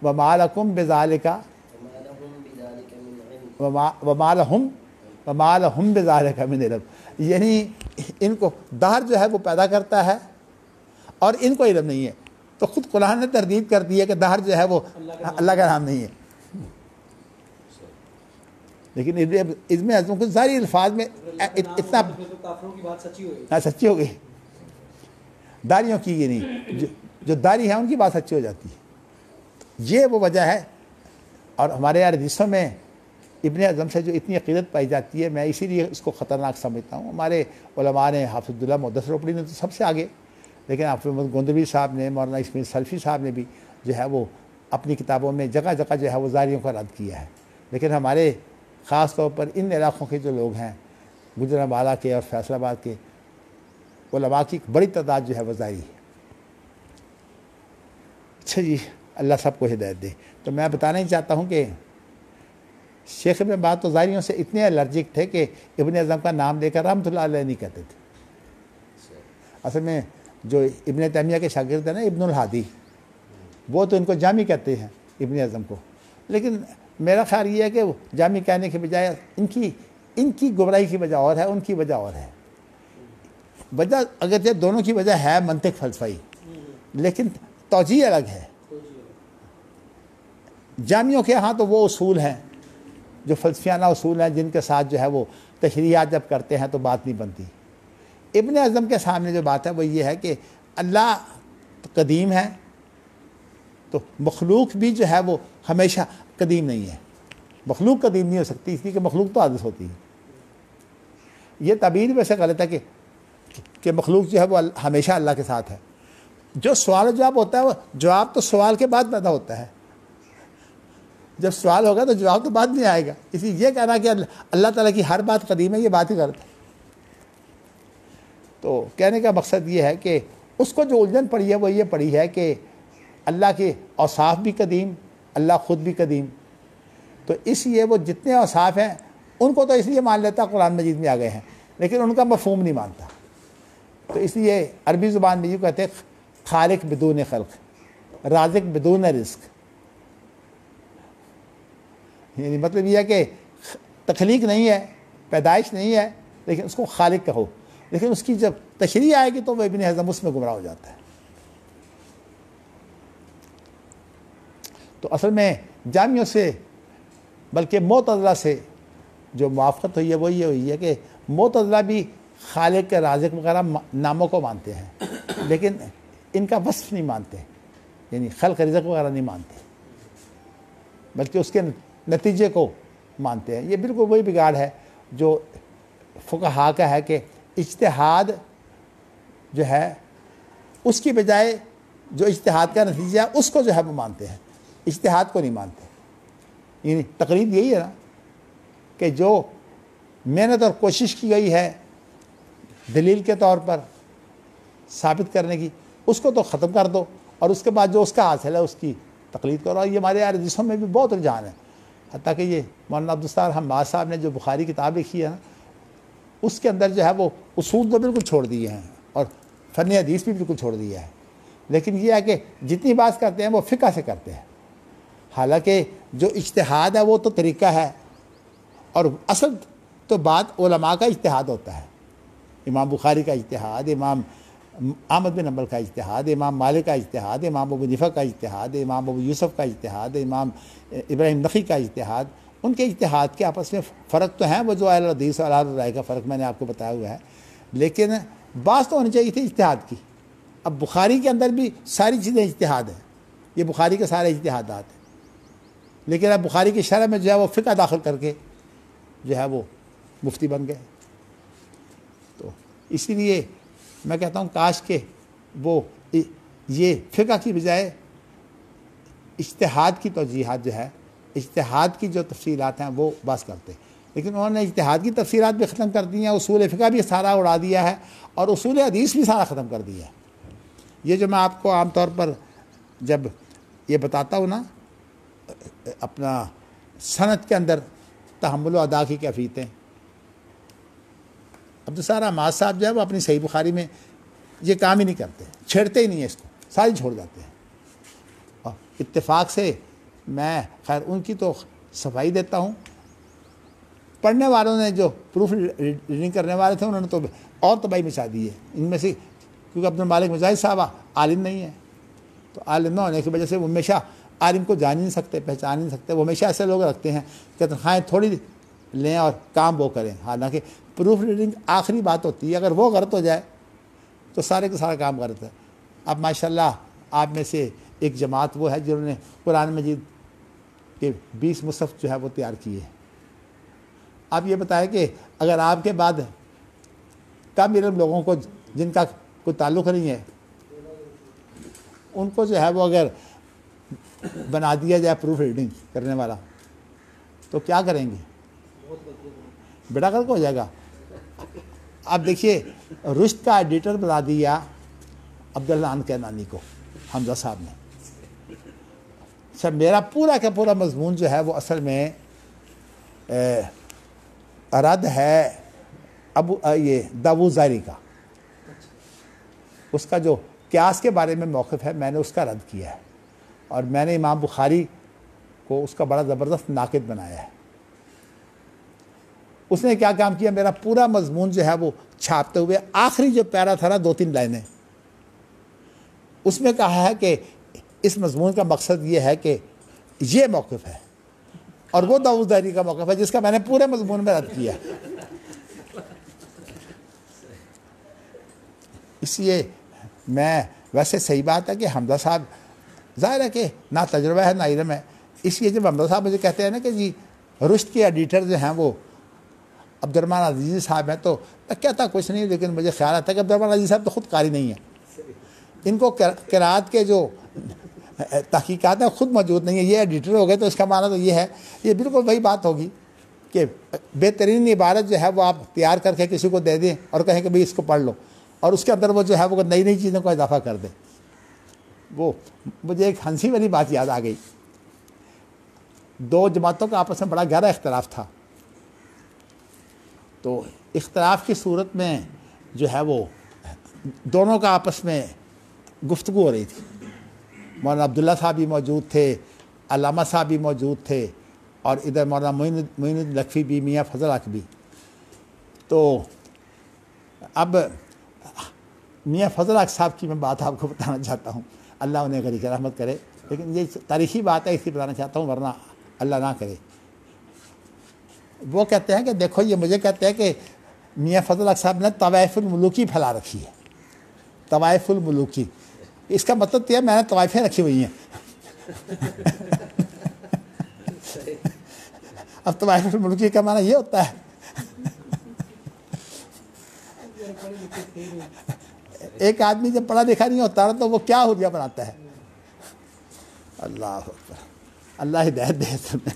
وما لکم بذالک وما لہم بذالک من علم. یعنی ان کو دہر جو ہے وہ پیدا کرتا ہے اور ان کو علم نہیں ہے. تو خود قرآن نے تردید کر دی ہے کہ دہر جو ہے وہ اللہ کا نام نہیں ہے. لیکن ابن اعظم کو ساری الفاظ میں اتنا کافروں کی بات سچی ہوئی. ہاں سچی ہو گئی. داڑیوں کی یہ نہیں، جو داڑھی ہے ان کی بات سچی ہو جاتی ہے. یہ وہ وجہ ہے. اور ہمارے یہاں حدیثوں میں ابن اعظم سے جو اتنی عقیدت پائی جاتی ہے، میں اسی لیے اس کو خطرناک سمجھتا ہوں. ہمارے علماء نے، حافظ عبداللہ محدث روپڑی نے تو سب سے آگے، لیکن حافظ محمد گوندلوی صاحب نے، مولانا اسماعیل سلفی صاحب نے بھی جو ہے وہ اپنی کتابوں میں جگہ جگہ جو ہے وہ زاریوں کا رد کیا ہے. لیکن ہمارے خاص طور پر ان علاقوں کے جو لوگ ہیں، گجرانوالہ کے اور فیصل آباد کے علماء کی ایک بڑی تعداد جو ہے وہ زاری ہے. اچھا جی، اللہ سب کو ہدایت دے. تو میں بتانا ہی چاہتا ہوں کہ شیخ ابن باز تو زاریوں سے اتنے الرجک تھے کہ ابن اعظم کا نام لے کر رحمۃ اللہ علیہ نہیں کہتے تھے. اصل میں جو ابن تیمیہ کے شاگرد ہیں نا، ابن الہادی، وہ تو ان کو جامی کہتے ہیں ابن اعظم کو. لیکن میرا خیال یہ ہے کہ جامی کہنے کے بجائے ان کی گمراہی کی وجہ اور ہے، ان کی وجہ اور ہے. وجہ اگرچہ دونوں کی وجہ ہے منطق فلسفی، لیکن توجیہ الگ ہے. جامیوں کے ہاں تو وہ اصول ہیں جو فلسفیانہ اصول ہیں، جن کے ساتھ جو ہے وہ تشریحات جب کرتے ہیں تو بات نہیں بنتی. ابن اعظم کے سامنے جو بات ہے وہ یہ ہے کہ اللہ قدیم ہے تو مخلوق بھی جو ہے وہ ہمیشہ قدیم نہیں ہے. مخلوق قدیم نہیں ہو سکتی، اس لیے کہ مخلوق تو حادث ہوتی ہے. یہ تعبیر ویسے غلط ہے کہ مخلوق جو ہے وہ ہمیشہ اللہ کے ساتھ ہے. جو سوال و جواب ہوتا ہے وہ جواب تو سوال کے بعد پیدا ہوتا ہے. جب سوال ہوگا تو جواب تو بعد نہیں آئے گا. اسی یہ کہنا کہ اللہ تعالیٰ کی ہر بات قدیم ہے، یہ بات ہی غلط ہے. تو کہنے کا مقصد یہ ہے کہ اس کو جو الجھن پڑی ہے وہ یہ پڑی ہے کہ اللہ کے اوصاف بھی قدیم، اللہ خود بھی قدیم. تو اس لیے وہ جتنے اوصاف ہیں ان کو تو اس لیے مان لیتا قرآن مجید میں آ گئے ہیں، لیکن ان کا مفہوم نہیں مانتا. تو اس لیے عربی زبان میں یہ کہتے ہیں خالق بدون خلق، رازق بدون رزق. یعنی مطلب یہ ہے کہ تخلیق نہیں ہے، پیدائش نہیں ہے، لیکن اس کو خالق کہو. لیکن اس کی جب تشریح آئے گی تو وہ ابن اعظم اس میں گمراہ ہو جاتا ہے. تو اصل میں جامیوں سے بلکہ معتزلہ سے جو موافقت ہوئی ہے وہ یہ ہوئی ہے کہ معتزلہ بھی خالق کے رازق وغیرہ ناموں کو مانتے ہیں، لیکن ان کا وصف نہیں مانتے. یعنی خلق رزق وغیرہ نہیں مانتے، بلکہ اس کے نتیجے کو مانتے ہیں. یہ بالکل وہی بگاڑ ہے جو فقہا کا ہے کہ اجتہاد جو ہے اس کی بجائے جو اجتہاد کا نتیجہ ہے اس کو جو ہے وہ مانتے ہیں، اجتہاد کو نہیں مانتے. یعنی تقریب یہی ہے نا کہ جو محنت اور کوشش کی گئی ہے دلیل کے طور پر ثابت کرنے کی، اس کو تو ختم کر دو، اور اس کے بعد جو اس کا حاصل ہے اس کی تقلید کرو. اور یہ ہمارے حدیثوں میں بھی بہت رجحان ہے. حتیٰ کہ یہ مولانا عبدالستار حماد صاحب نے جو بخاری کتاب لکھی ہے نا، اس کے اندر جو ہے وہ اصول تو بالکل چھوڑ دیے ہیں اور فن حدیث بھی بالکل چھوڑ دیا ہے. لیکن یہ ہے کہ جتنی بات کرتے ہیں وہ فقہ سے کرتے ہیں. حالانکہ جو اجتہاد ہے وہ تو طریقہ ہے، اور اصل تو بات علماء کا اجتہاد ہوتا ہے. امام بخاری کا اجتہاد، امام احمد بن حنبل کا اجتہاد، امام مالک کا اجتہاد، امام ابو حنیفہ کا اجتہاد، امام ابو یوسف کا اجتہاد، امام ابراہیم نخعی کا اجتہاد. ان کے اجتہاد کے آپس میں فرق تو ہیں، وہ جو اہل حدیث اور اہل رائے کا فرق میں نے آپ کو بتایا ہوا ہے، لیکن بات تو ہونی چاہیے تھی اجتہاد کی. اب بخاری کے اندر بھی ساری چیزیں اجتہاد ہیں، یہ بخاری کے سارے اجتہادات ہیں، لیکن اب بخاری کی شرح میں جو ہے وہ فقہ داخل کر کے جو ہے وہ مفتی بن گئے. تو اسی لیے میں کہتا ہوں کاش کہ وہ یہ فقہ کی بجائے اجتہاد کی توجیحات جو ہے، اجتہاد کی جو تفصیلات ہیں وہ بس کرتے. لیکن انہوں نے اجتہاد کی تفصیلات بھی ختم کر دی ہیں، اصول فقہ بھی سارا اڑا دیا ہے، اور اصول حدیث بھی سارا ختم کر دیا ہے. یہ جو میں آپ کو عام طور پر جب یہ بتاتا ہوں نا اپنا سند کے اندر تحمل و ادا کی کیفیتیں، عبدالستار حماد صاحب جو ہے وہ اپنی صحیح بخاری میں یہ کام ہی نہیں کرتے، چھیڑتے ہی نہیں ہیں اس کو، ساری چھوڑ جاتے ہیں. اور اتفاق سے میں خیر ان کی تو صفائی دیتا ہوں. پڑھنے والوں نے جو پروف ریڈنگ کرنے والے تھے انہوں نے تو اور تباہی مچا دی ہے ان میں سے، کیونکہ عبد المالک مجاہد صاحب عالم نہیں ہے، تو عالم نہ ہونے کی وجہ سے وہ ہمیشہ عالم کو جان ہی نہیں سکتے، پہچان نہیں سکتے. وہ ہمیشہ ایسے لوگ رکھتے ہیں کہ تنخواہیں تھوڑی لیں اور کام وہ کریں. حالانکہ پروف ریڈنگ آخری بات ہوتی ہے، اگر وہ غلط ہو جائے تو سارے کا سارا کام غلط ہے. اب ماشاءاللہ آپ میں سے ایک جماعت وہ ہے جنہوں نے قرآن مجید کے 20 مصحف جو ہے وہ تیار کیے. آپ یہ بتائیں کہ اگر آپ کے بعد کم علم لوگوں کو جن کا کوئی تعلق نہیں ہے ان کو جو ہے وہ اگر بنا دیا جائے پروف ریڈنگ کرنے والا تو کیا کریں گے؟ بیڑا غرق ہو جائے گا. اب دیکھیے رشد کا ایڈیٹر بنا دیا عبداللہ عنقینانی کو حمزہ صاحب نے. اچھا میرا پورا کا پورا مضمون جو ہے وہ اصل میں رد ہے یہ داوود ظاہری کا. اس کا جو قیاس کے بارے میں موقف ہے میں نے اس کا رد کیا ہے، اور میں نے امام بخاری کو اس کا بڑا زبردست ناقد بنایا ہے. اس نے کیا کام کیا، میرا پورا مضمون جو ہے وہ چھاپتے ہوئے آخری جو پیرا تھا نا 2-3 لائنیں، اس میں کہا ہے کہ اس مضمون کا مقصد یہ ہے کہ یہ موقف ہے، اور وہ داؤد ظاہری کا موقف ہے جس کا میں نے پورے مضمون میں رد کیا. اس لیے میں ویسے صحیح بات ہے کہ حمزہ صاحب ظاہر ہے کہ نہ تجربہ ہے نہ علم ہے. اس لیے جب حمزہ صاحب مجھے کہتے ہیں نا کہ جی رشد کے ایڈیٹر جو ہیں وہ عبد الرحمن عزیزی صاحب ہیں، تو میں کہتا کچھ نہیں، لیکن مجھے خیال آتا ہے کہ عبد الرحمن عزیزی صاحب تو خود قاری نہیں ہیں. ان کو قرات کے جو تحقیقات ہیں خود موجود نہیں ہیں. یہ ایڈیٹر ہو گئے تو اس کا معنی تو یہ ہے، یہ بالکل وہی بات ہوگی کہ بہترین عبارت جو ہے وہ آپ تیار کر کے کسی کو دے دیں اور کہیں کہ بھئی اس کو پڑھ لو، اور اس کے اندر وہ جو ہے وہ نئی نئی چیزوں کو اضافہ کر دیں. وہ مجھے ایک ہنسی والی بات یاد آ گئی. 2 جماعتوں کا آپس میں بڑا گہرا اختلاف تھا، تو اختلاف کی صورت میں جو ہے وہ دونوں کا آپس میں گفتگو ہو رہی تھی. مولانا عبداللہ صاحب بھی موجود تھے، علامہ صاحب بھی موجود تھے، اور ادھر مولانا معین الدین لکھوی بھی، میاں فضل حق بھی. تو اب میاں فضل حق صاحب کی میں بات آپ کو بتانا چاہتا ہوں، اللہ انہیں غریق رحمت کرے، لیکن یہ تاریخی بات ہے اس کی بتانا چاہتا ہوں ورنہ اللہ نہ کرے. وہ کہتے ہیں کہ دیکھو یہ مجھے کہتے ہیں کہ میاں فضل حق صاحب نے طوائف الملوکی پھیلا رکھی ہے. طوائف الملوکی اس کا مطلب یہ ہے میں نے طوائفیں رکھی ہوئی ہیں. اب طوائف الملوکی کا معنی یہ ہوتا ہے ایک آدمی جب پڑھا لکھا نہیں ہوتا تو وہ کیا حجیہ بناتا ہے. اللہ اکبر، اللہ ہدایت دے.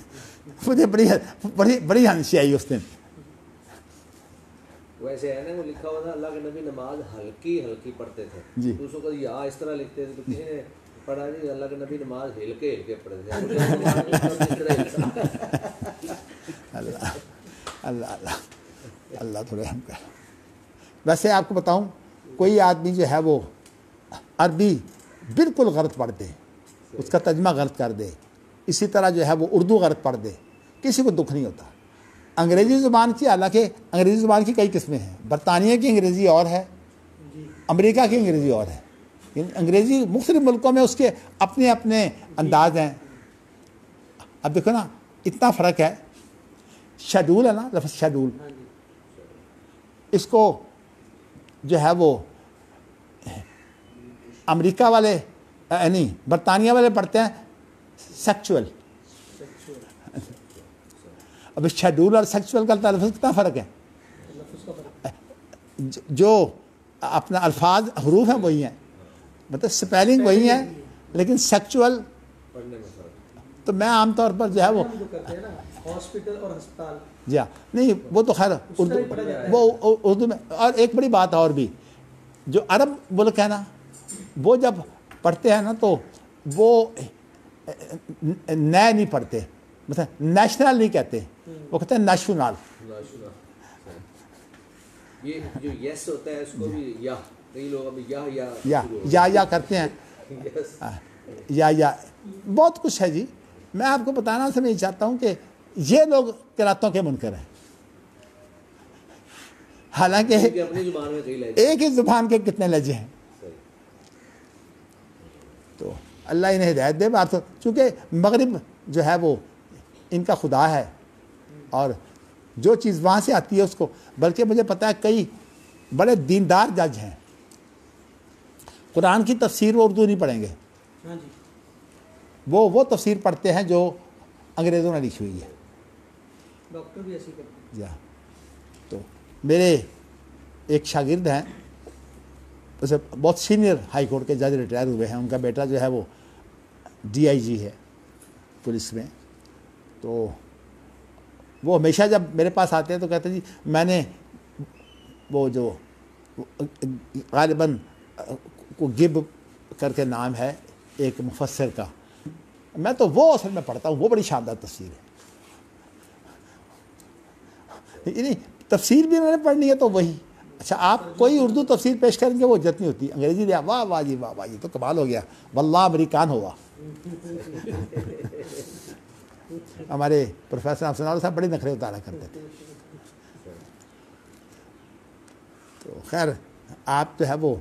مجھے بڑی ہنسی آئی اس دن. ویسے ہے نا وہ لکھا ہوا تھا اللہ کے نبی نماز ہلکی ہلکی پڑھتے تھے جی. دوسروں کو یا اس طرح لکھتے تھے تو کسی نے پڑھا جی اللہ کے نبی نماز ہلکے ہلکے پڑھتے تھے. اللہ اللہ اللہ اللہ تو رحم کر. ویسے آپ کو بتاؤں کوئی آدمی جو ہے وہ عربی بالکل غلط پڑھ دے، اس کا ترجمہ غلط کر دے، اسی طرح جو ہے وہ اردو غلط پڑھ دے، کسی کو دکھ نہیں ہوتا. انگریزی زبان کی، حالانکہ انگریزی زبان کی کئی قسمیں ہیں. برطانیہ کی انگریزی اور ہے، امریکہ کی انگریزی اور ہے. انگریزی مختلف ملکوں میں اس کے اپنے اپنے انداز ہیں. اب دیکھو نا اتنا فرق ہے. شیڈول ہے نا، لفظ شیڈول، اس کو جو ہے وہ امریکہ والے نہیں برطانیہ والے پڑھتے ہیں سیکچول. اب شیڈول اور سیکچول کا لفظ کتنا فرق ہے. جو اپنا الفاظ حروف ہیں وہی ہیں، مطلب سپیلنگ وہی ہے، لیکن سیکچول. تو میں عام طور پر جو ہے وہ ہاسپٹل اور ہسپتال جی ہاں نہیں وہ تو خیر اردو، وہ اردو میں. اور ایک بڑی بات اور بھی، جو عرب ملک ہے نا وہ جب پڑھتے ہیں نا تو وہ نئے نہیں پڑھتے، مطلب نیشنل نہیں کہتے، وہ کہتے ہیں نیشنل. یہ جو یس ہوتا ہے اس کو بھی یا کئی لوگ ابھی یا کرتے ہیں. یا بہت کچھ ہے جی. میں آپ کو بتانا سے میں چاہتا ہوں کہ یہ لوگ قراتوں کے منکر ہیں، حالانکہ اپنی زبان میں ایک ہی زبان کے کتنے لہجے ہیں. تو اللہ انہیں ہدایت دے. بات چونکہ مغرب جو ہے وہ ان کا خدا ہے اور جو چیز وہاں سے آتی ہے اس کو, بلکہ مجھے پتہ ہے کئی بڑے دیندار جج ہیں, قرآن کی تفسیر وہ اردو نہیں پڑھیں گے, ہاں جی, وہ تفسیر پڑھتے ہیں جو انگریزوں نے لکھی ہوئی ہے. ڈاکٹر بھی ایسی کرتے ہیں. جی ہاں. تو میرے ایک شاگرد ہیں, اسے بہت سینئر ہائی کورٹ کے جج ریٹائر ہوئے ہیں, ان کا بیٹا جو ہے وہ DIG ہے پولیس میں. تو وہ ہمیشہ جب میرے پاس آتے ہیں تو کہتے ہیں جی میں نے وہ جو غالباً کو گب کر کے نام ہے ایک مفسر کا, میں تو وہ اصل میں پڑھتا ہوں, وہ بڑی شاندار تفسیر ہے. یعنی تفسیر بھی میں نے پڑھنی ہے تو وہی. اچھا آپ کوئی اردو تفسیر پیش کریں گے وہ عزت نہیں ہوتی, انگریزی لیا واہ واہ جی واہ واہ جی تو کمال ہو گیا, واللہ امریکان ہوا. ہمارے پروفیسر افسر اللہ صاحب بڑے نخرے اتارا کرتے تھے. تو خیر آپ جو ہے وہ,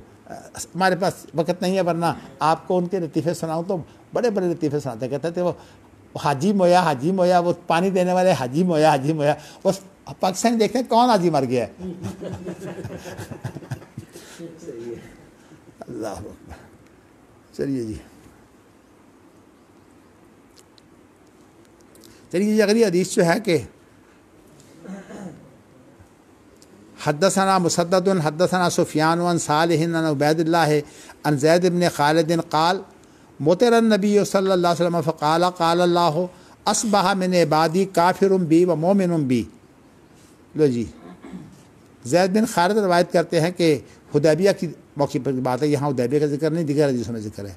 ہمارے پاس وقت نہیں ہے ورنہ آپ کو ان کے لطیفے سناؤں تو بڑے بڑے لطیفے سناتے. کہتے تھے وہ حاجی مویا وہ پانی دینے والے حاجی مویا بس پاکستانی دیکھتے ہیں کون حاجی مر گیا ہے. اللہ اکبر. چلیے جی اگلی حدیث جو ہے کہ حدثنا مسدد حدثنا سفیان عن صالح عن عبید اللہ عن زید بن خالد قال مطر النبی صلی اللہ علیہ وسلم فقال قال اللہ اصبح من عبادی کافر بی و مومن بی. لو جی, زید بن خالد روایت کرتے ہیں کہ حدیبیہ کی موقع پر بات ہے, یہاں حدیبیہ کا ذکر نہیں, دیگر حدیثوں میں ذکر ہے.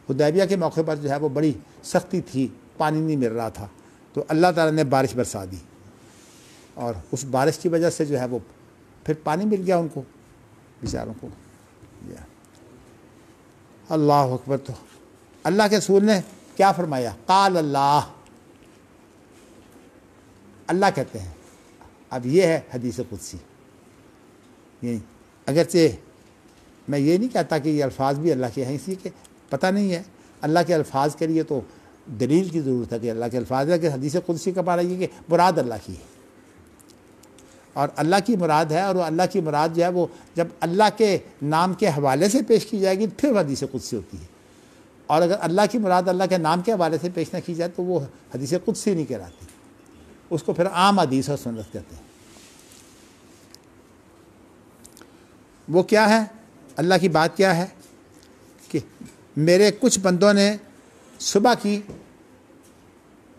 حدیبیہ کے موقع پر جو ہے وہ بڑی سختی تھی, پانی نہیں مل رہا تھا, تو اللہ تعالیٰ نے بارش برسا دی اور اس بارش کی وجہ سے جو ہے وہ پھر پانی مل گیا ان کو بیچاروں کو. اللہ اکبر. تو اللہ کے رسول نے کیا فرمایا, قال اللہ کہتے ہیں. اب یہ ہے حدیث قدسی. یعنی اگرچہ میں یہ نہیں کہتا کہ یہ الفاظ بھی اللہ کے ہیں, اس لیے کہ پتہ نہیں ہے اللہ کے الفاظ کے لیے تو دلیل کی ضرورت ہے کہ اللہ کے الفاظ ہے. کہ حدیث قدسی کا معنی یہ کہ مراد اللہ کی ہے اور اللہ کی مراد ہے, اور اللہ کی مراد جو ہے وہ جب اللہ کے نام کے حوالے سے پیش کی جائے گی پھر حدیث قدسی ہوتی ہے, اور اگر اللہ کی مراد اللہ کے نام کے حوالے سے پیش نہ کی جائے تو وہ حدیث قدسی نہیں کہلاتی, اس کو پھر عام حدیث اور سنت کہتے ہیں. وہ کیا ہے, اللہ کی بات کیا ہے کہ میرے کچھ بندوں نے صبح کی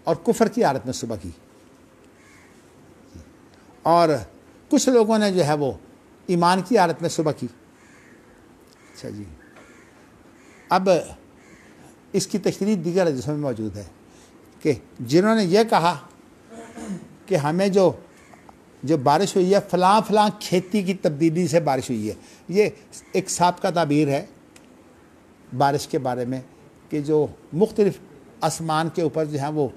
اور کفر کی حالت میں صبح کی, اور کچھ لوگوں نے جو ہے وہ ایمان کی حالت میں صبح کی. اچھا جی, اب اس کی تشریح دیگر حدیثوں میں موجود ہے کہ جنہوں نے یہ کہا کہ ہمیں جو بارش ہوئی ہے فلاں کھیتی کی تبدیلی سے بارش ہوئی ہے, یہ ایک سابقہ تعبیر ہے بارش کے بارے میں کہ جو مختلف آسمان کے اوپر جو ہیں وہ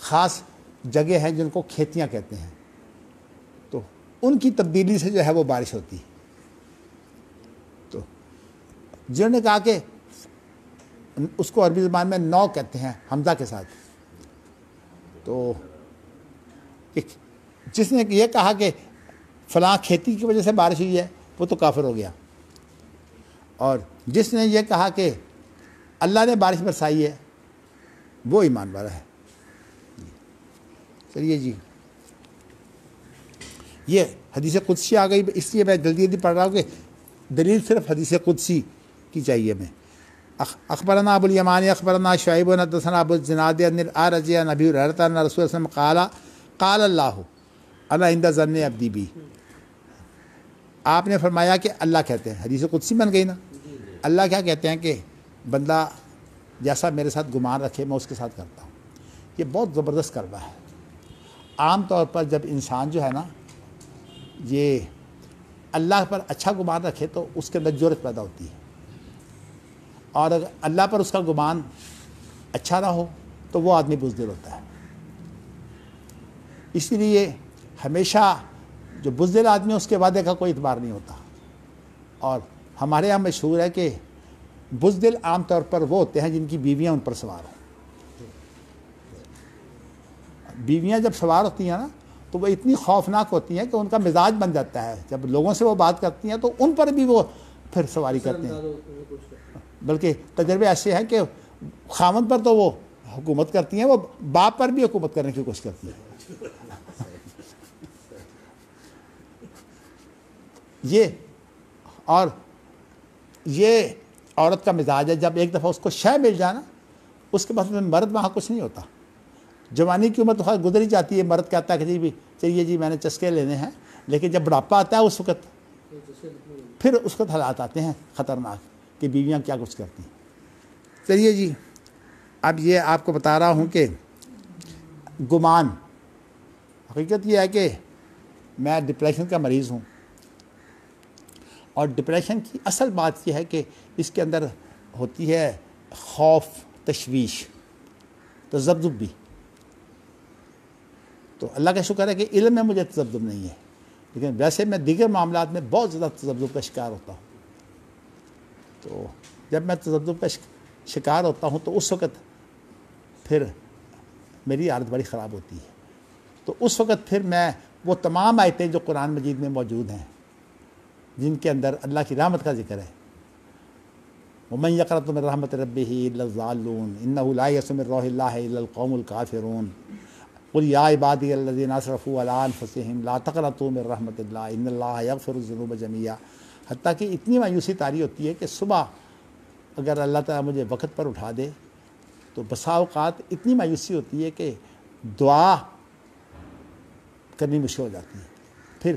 خاص جگہ ہیں جن کو کھیتیاں کہتے ہیں, تو ان کی تبدیلی سے جو ہے وہ بارش ہوتی ہے. تو جنہوں نے کہا کہ اس کو عربی زبان میں نو کہتے ہیں حمزہ کے ساتھ, تو جس نے یہ کہا کہ فلاں کھیتی کی وجہ سے بارش ہوئی ہے وہ تو کافر ہو گیا, اور جس نے یہ کہا کہ اللہ نے بارش برسائی ہے وہ ایمان والا ہے. چلیے جی, یہ حدیث قدسی آ گئی, اس لیے میں جلدی پڑھ رہا ہوں کہ دلیل صرف حدیث قدسی کی چاہیے میں. اخبرنا ابو الیمان اخبرنا شعیب حدثنا ابو الزناد عن الاعرج عن ابی ہریرہ ان رسول اللہ صلی اللہ علیہ وسلم قال اللہ انا عند ظن عبدی بی. آپ نے فرمایا کہ اللہ کہتے ہیں, حدیث قدسی بن گئی نا. اللہ کیا کہتے ہیں کہ بندہ جیسا میرے ساتھ گمان رکھے میں اس کے ساتھ کرتا ہوں. یہ بہت زبردست کربہ ہے. عام طور پر جب انسان جو ہے نا یہ اللہ پر اچھا گمان رکھے تو اس کے اندر جرأت پیدا ہوتی ہے, اور اگر اللہ پر اس کا گمان اچھا نہ ہو تو وہ آدمی بزدل ہوتا ہے. اس لیے ہمیشہ جو بزدل آدمی ہے اس کے وعدے کا کوئی اعتبار نہیں ہوتا. اور ہمارے یہاں مشہور ہے کہ بزدل عام طور پر وہ ہوتے ہیں جن کی بیویاں ان پر سوار ہوں. بیویاں جب سوار ہوتی ہیں نا تو وہ اتنی خوفناک ہوتی ہیں کہ ان کا مزاج بن جاتا ہے. جب لوگوں سے وہ بات کرتی ہیں تو ان پر بھی وہ پھر سواری کرتے ہیں. بلکہ تجربے ایسے ہیں کہ خاوند پر تو وہ حکومت کرتی ہیں، وہ باپ پر بھی حکومت کرنے کی کوشش کرتی ہیں. یہ عورت کا مزاج ہے. جب ایک دفعہ اس کو شے مل جائے نا اس کے بعد مرد وہاں کچھ نہیں ہوتا. جوانی کی عمر تو خیر گزر ہی جاتی ہے، مرد کہتا ہے کہ جی بھی چلیے جی میں نے چسکے لینے ہیں، لیکن جب بڑھاپا آتا ہے اس وقت پھر اس وقت حالات آتے ہیں خطرناک کہ بیویاں کیا کچھ کرتی ہیں. چلیے جی اب یہ آپ کو بتا رہا ہوں کہ گمان، حقیقت یہ ہے کہ میں ڈپریشن کا مریض ہوں، اور ڈپریشن کی اصل بات یہ ہے کہ اس کے اندر ہوتی ہے خوف، تشویش، تذبذب بھی. تو اللہ کا شکر ہے کہ علم میں مجھے تذبذب نہیں ہے، لیکن ویسے میں دیگر معاملات میں بہت زیادہ تذبذب کا شکار ہوتا ہوں. تو جب میں تذبذب کا شکار ہوتا ہوں تو اس وقت پھر میری حالت بڑی خراب ہوتی ہے. تو اس وقت پھر میں وہ تمام آیتیں جو قرآن مجید میں موجود ہیں جن کے اندر اللہ کی رحمت کا ذکر ہے، وَمَن يَقْنَطُ مِن رَحْمَتِ رَبِّهِ إِلَّا الضَّالُّونَ إِنَّهُ لَا يَأْسُ مِن رَوْحِ اللَّهِ إِلَّا الْقَوْمُ الْكَافِرُونَ قُلْ يَا عِبَادِيَ الَّذِينَ أَسْرَفُوا عَلَىٰ أَنفُسِهِمْ لَا تَقْنَطُوا مِن رَحْمَتِ اللَّهِ إِنَّ اللَّهَ يَغْفِرُ الذُّنُوبَ جَمِيعًا. حتیٰ کہ اتنی مایوسی طاری ہوتی ہے کہ صبح اگر اللہ تعالیٰ مجھے وقت پر اٹھا دے تو بسا اوقات اتنی مایوسی ہوتی ہے کہ دعا کرنی مشکل ہو جاتی ہے. پھر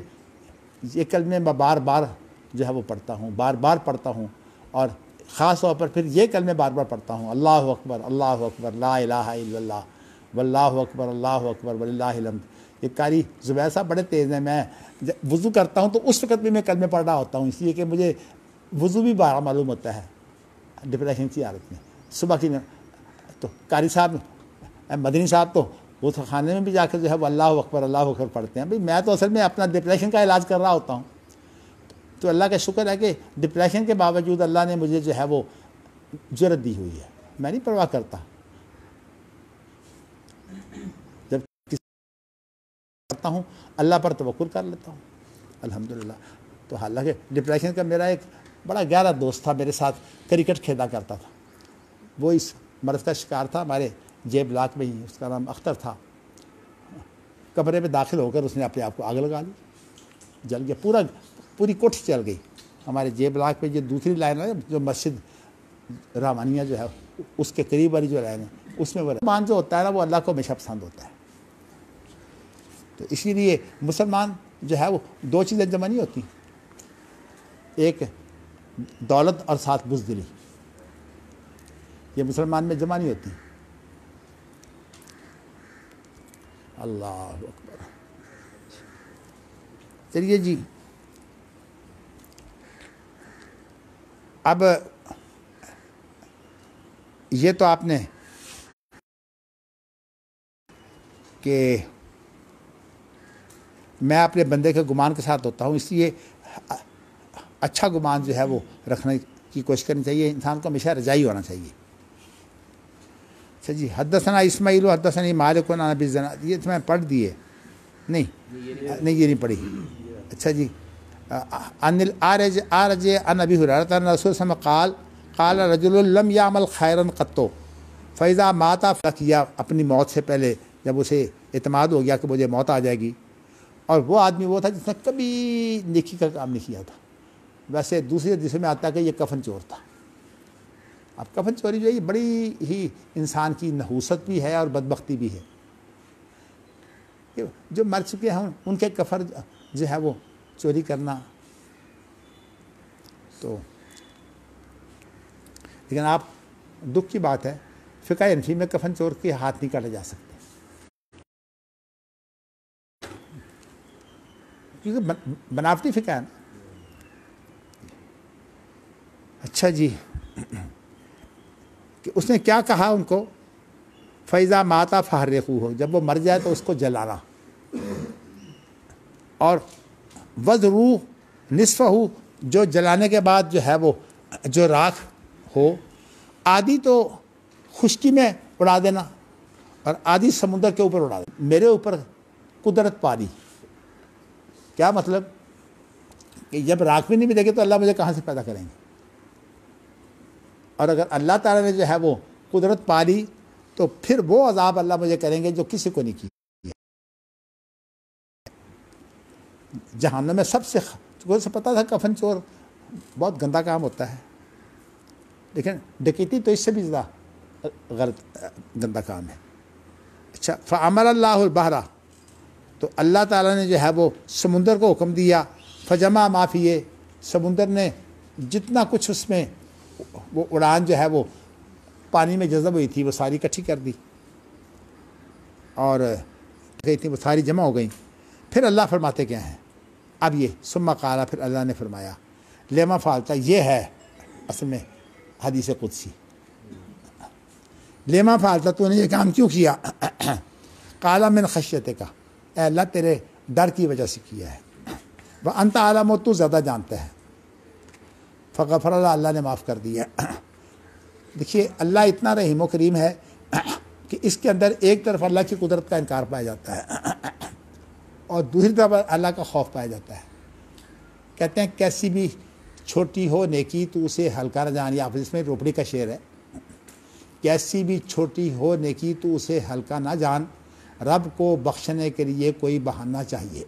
یہ کلمے میں بار بار جو ہے وہ پڑھتا ہوں، بار بار پڑھتا ہوں، اور خاص طور پر پھر یہ کلمے بار بار پڑھتا ہوں، اللہ اکبر، اللہ اکبر، لا الہ الا اللہ، واللہ اکبر، اللہ اکبر، وللہ الحمد. یہ قاری زبیر صاحب بڑے تیز ہیں. میں جب وضو کرتا ہوں تو اس وقت بھی میں کلمے پڑھ رہا ہوتا ہوں، اس لیے کہ مجھے وضو بھی بارہ معلوم ہوتا ہے ڈپریشن کی حالت میں. صبح کی تو قاری صاحب مدنی صاحب تو وہ تو خانے میں بھی جا کے جو ہے وہ اللہ اکبر، اللہ اکبر پڑھتے ہیں. بھئی میں تو اصل میں اپنا ڈپریشن کا علاج کر رہا ہوتا ہوں. تو اللہ کا شکر ہے کہ ڈپریشن کے باوجود اللہ نے مجھے جو ہے وہ جرأت دی ہوئی ہے. میں نہیں پرواہ کرتا. جب کرتا ہوں اللہ پر توکل کر لیتا ہوں الحمدللہ. تو حالانکہ ڈپریشن کا میرا ایک بڑا گہرا دوست تھا، میرے ساتھ کرکٹ کھیلا کرتا تھا. وہ اس مرض کا شکار تھا ہمارے جے بلاک میں ہی. اس کا نام اختر تھا. کمرے میں داخل ہو کر اس نے اپنے آپ کو آگ لگا لی، جل گیا، پوری کوٹھی چل گئی. ہمارے جے بلاک پہ جو دوسری لائن ہے جو مسجد رحمانیہ جو ہے اس کے قریب والی جو لائن ہے اس میں وہ مسلمان جو ہوتا ہے نا وہ اللہ کو ہمیشہ پسند ہوتا ہے. تو اسی لیے مسلمان جو ہے وہ دو چیزیں جمع نہیں ہوتی، ایک دولت اور ساتھ بزدلی، یہ مسلمان میں جمع نہیں ہوتی. اللہ اکبر. چلیے جی اب یہ تو آپ نے کہ میں اپنے بندے کے گمان کے ساتھ ہوتا ہوں، اس لیے اچھا گمان جو ہے وہ رکھنے کی کوشش کرنی چاہیے. انسان کو ہمیشہ رجائی ہونا چاہیے. اچھا جی حدثنا اسماعیل حدثنی مالک عن ابی الزناد، یہ تو میں پڑھ دیے نہیں یہ نہیں پڑھی. اچھا جی عن الارج عن ابی ہریرہ ان رسول صلی اللہ علیہ وسلم قال رجل لم يعمل خیرا قط فاذا مات فکیا. اپنی موت سے پہلے جب اسے اعتماد ہو گیا کہ مجھے موت آ جائے گی، اور وہ آدمی وہ تھا جس نے کبھی نیکی کا کام نہیں کیا تھا. ویسے دوسری حدیث میں آتا ہے کہ یہ کفن چور تھا. اب کفن چوری جو ہے یہ بڑی ہی انسان کی نحوست بھی ہے اور بدبختی بھی ہے. جو مر چکے ہیں ان کے کفن جو ہے وہ چوری کرنا، تو لیکن آپ دکھ کی بات ہے فقہ حنفی میں کفن چور کے ہاتھ نہیں کاٹے جا سکتے، کیونکہ بناوٹی فقہ ہے نا. اچھا جی کہ اس نے کیا کہا ان کو، فیضا ماتا فحرقوہ، جب وہ مر جائے تو اس کو جلانا، اور وذروہ نصفہ، جو جلانے کے بعد جو ہے وہ جو راکھ ہو، آدھی تو خشکی میں اڑا دینا اور آدھی سمندر کے اوپر اڑا دینا۔ میرے اوپر قدرت پاری، کیا مطلب کہ جب راکھ بھی نہیں ملے گی تو اللہ مجھے کہاں سے پیدا کریں گے؟ اور اگر اللہ تعالیٰ نے جو ہے وہ قدرت پالی تو پھر وہ عذاب اللہ مجھے کریں گے جو کسی کو نہیں کی۔ جہنم میں سب سے پتہ تھا کفن چور بہت گندا کام ہوتا ہے، لیکن ڈکیتی تو اس سے بھی زیادہ غلط گندا کام ہے۔ اچھا، فَأَمَرَ اللَّهُ الْبَحْرَ، تو اللہ تعالیٰ نے جو ہے وہ سمندر کو حکم دیا، فَجَمَعَ مَا فِيهِ، سمندر نے جتنا کچھ اس میں وہ اڑان جو ہے وہ پانی میں جذب ہوئی تھی وہ ساری اکٹھی کر دی اور گئی تھی، وہ ساری جمع ہو گئیں۔ پھر اللہ فرماتے کیا ہیں؟ اب یہ ثم قال، پھر اللہ نے فرمایا لما فعلت، یہ ہے اصل میں حدیث قدسی، لما فعلت، تو نے یہ کام کیوں کیا؟ قال من خشیتک، اے اللہ تیرے ڈر کی وجہ سے کیا ہے، وانت عالم، تو زیادہ جانتا ہے، فغفر اللہ، اللہ نے معاف کر دیا۔ دیکھیے اللہ اتنا رحیم و کریم ہے کہ اس کے اندر ایک طرف اللہ کی قدرت کا انکار پایا جاتا ہے اور دوسری طرف اللہ کا خوف پایا جاتا ہے۔ کہتے ہیں کیسی بھی چھوٹی ہو نیکی تو اسے ہلکا نہ جان، یا اس میں روپڑی کا شعر ہے، کیسی بھی چھوٹی ہو نیکی تو اسے ہلکا نہ جان، رب کو بخشنے کے لیے کوئی بہانہ چاہیے۔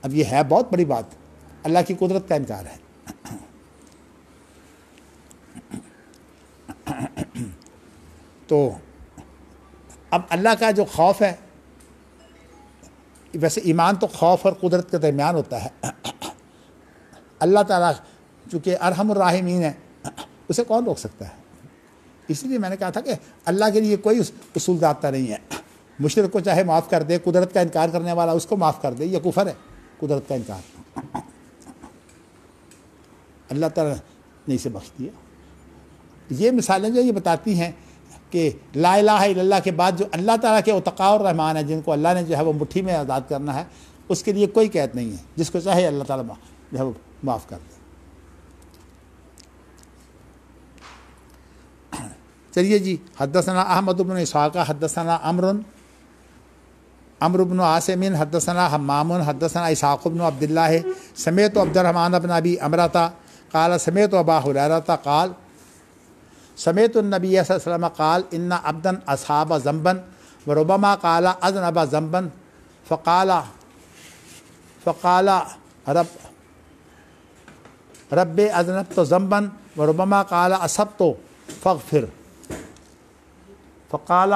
اب یہ ہے بہت بڑی بات، اللہ کی قدرت کا انکار ہے۔ تو اب اللہ کا جو خوف ہے، ویسے ایمان تو خوف اور قدرت کے درمیان ہوتا ہے۔ اللہ تعالیٰ چونکہ ارحم الراحمین ہے، اسے کون روک سکتا ہے؟ اس لیے میں نے کہا تھا کہ اللہ کے لیے کوئی اصول ضابطہ نہیں ہے، مشرک کو چاہے معاف کر دے، قدرت کا انکار کرنے والا اس کو معاف کر دے، یہ کفر ہے قدرت کا انکار۔ اللہ تعالیٰ نے اسے بخش دیا۔ یہ مثالیں جو یہ بتاتی ہیں کہ لا الہ الا اللہ کے بعد جو اللہ تعالیٰ کے اتقاء اور رحمان ہیں، جن کو اللہ نے جو ہے وہ مٹھی میں آزاد کرنا ہے، اس کے لیے کوئی قید نہیں ہے، جس کو چاہے اللہ تعالیٰ جو ہے وہ معاف کر دے۔ چلیے جی، حدثنا احمد بن اسحاق حدثنا عمرو بن عاصم حدثنا حمام حدثنا اسحاق بن عبد الله سمعت عبد الرحمن بن ابي امرة قال سمعت ابا هريرة قال سمعت النبي صلى الله عليه وسلم قال ان عبدا اصاب ذنبا وربما قال اذنب ذنبا فقال رب اذنبت ذنبا وربما قال اصبت فاغفر، فقال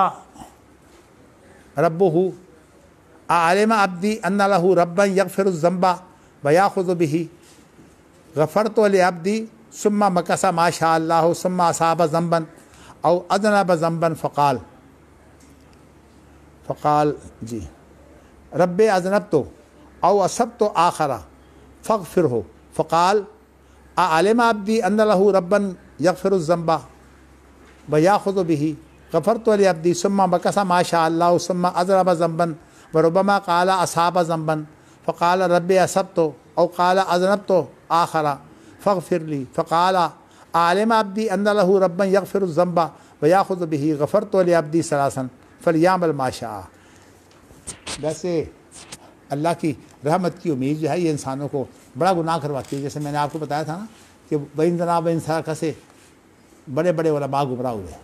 ربه اعلم عبدي ان له ربا يغفر الذنب ويأخذ به، غفرت لعبدي ثم مكث ما شاء الله ثم اصاب ذنبا او اذنب ذنبا فقال جی رب اذنبت او اصبت آخر فاغفره، فقال اعلم عبدي ان له ربا يغفر الذنب ويأخذ به، غفرت لعبدي ثم مكث ما شاء الله ثم اذنب ذنبا وربما قال اصاب ذنبا، فقال رب اصبت او قال اذنبت آخر فاغفر لي، فقال اعلم عبدي ان له ربا يغفر الذنب ويأخذ به، غفرت لعبدي ثلاثا فليعمل ما شاء۔ ویسے اللہ کی رحمت کی امید جو ہے یہ انسانوں کو بڑا گناہ کرواتی ہے، جیسے میں نے آپ کو بتایا تھا نا کہ بین جناب انسان سے بڑے بڑے علماء گمراہ ہوئے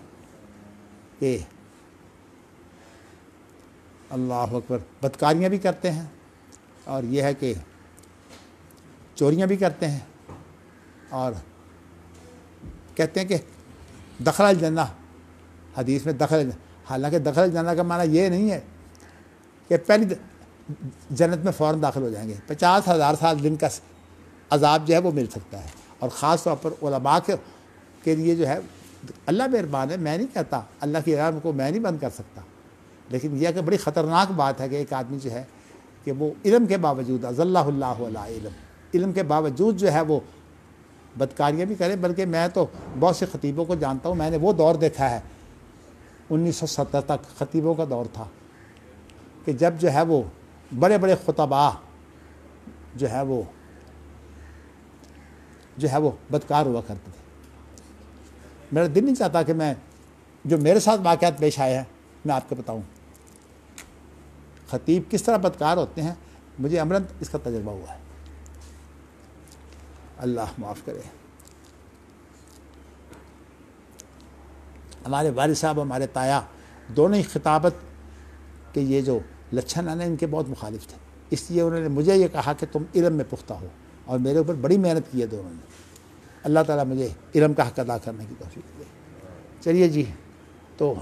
کہ اللہ اکبر بدکاریاں بھی کرتے ہیں اور یہ ہے کہ چوریاں بھی کرتے ہیں اور کہتے ہیں کہ دخل الجنہ، حدیث میں دخل، حالانکہ دخل الجنہ کا معنی یہ نہیں ہے کہ پہلی جنت میں فوراً داخل ہو جائیں گے، 50,000 سال دن کا عذاب جو ہے وہ مل سکتا ہے، اور خاص طور پر علماء کے لیے جو ہے اللہ مہربان ہے، میں نہیں کہتا اللہ کی رحمت کو میں نہیں بند کر سکتا، لیکن یہ کہ بڑی خطرناک بات ہے کہ ایک آدمی جو ہے کہ وہ علم کے باوجود اضلہ اللہ علی علم کے باوجود جو ہے وہ بدکاریاں بھی کرے، بلکہ میں تو بہت سے خطیبوں کو جانتا ہوں، میں نے وہ دور دیکھا ہے 1970 تک خطیبوں کا دور تھا کہ جب جو ہے وہ بڑے بڑے خطباء جو ہے وہ جو ہے وہ بدکار ہوا کرتے تھے۔ میرا دل نہیں چاہتا کہ میں جو میرے ساتھ واقعات پیش آئے ہیں میں آپ کو بتاؤں خطیب کس طرح بدکار ہوتے ہیں، مجھے عملاً اس کا تجربہ ہوا ہے۔ اللہ معاف کرے۔ ہمارے والد صاحب ہمارے تایا دونوں ہی خطابت کے یہ جو لچھن ہیں ان کے بہت مخالف تھے، اس لیے انہوں نے مجھے یہ کہا کہ تم علم میں پختہ ہو، اور میرے اوپر بڑی محنت کی ہے دونوں نے۔ اللہ تعالیٰ مجھے علم کا حق ادا کرنے کی توفیق دے۔ چلیے جی، تو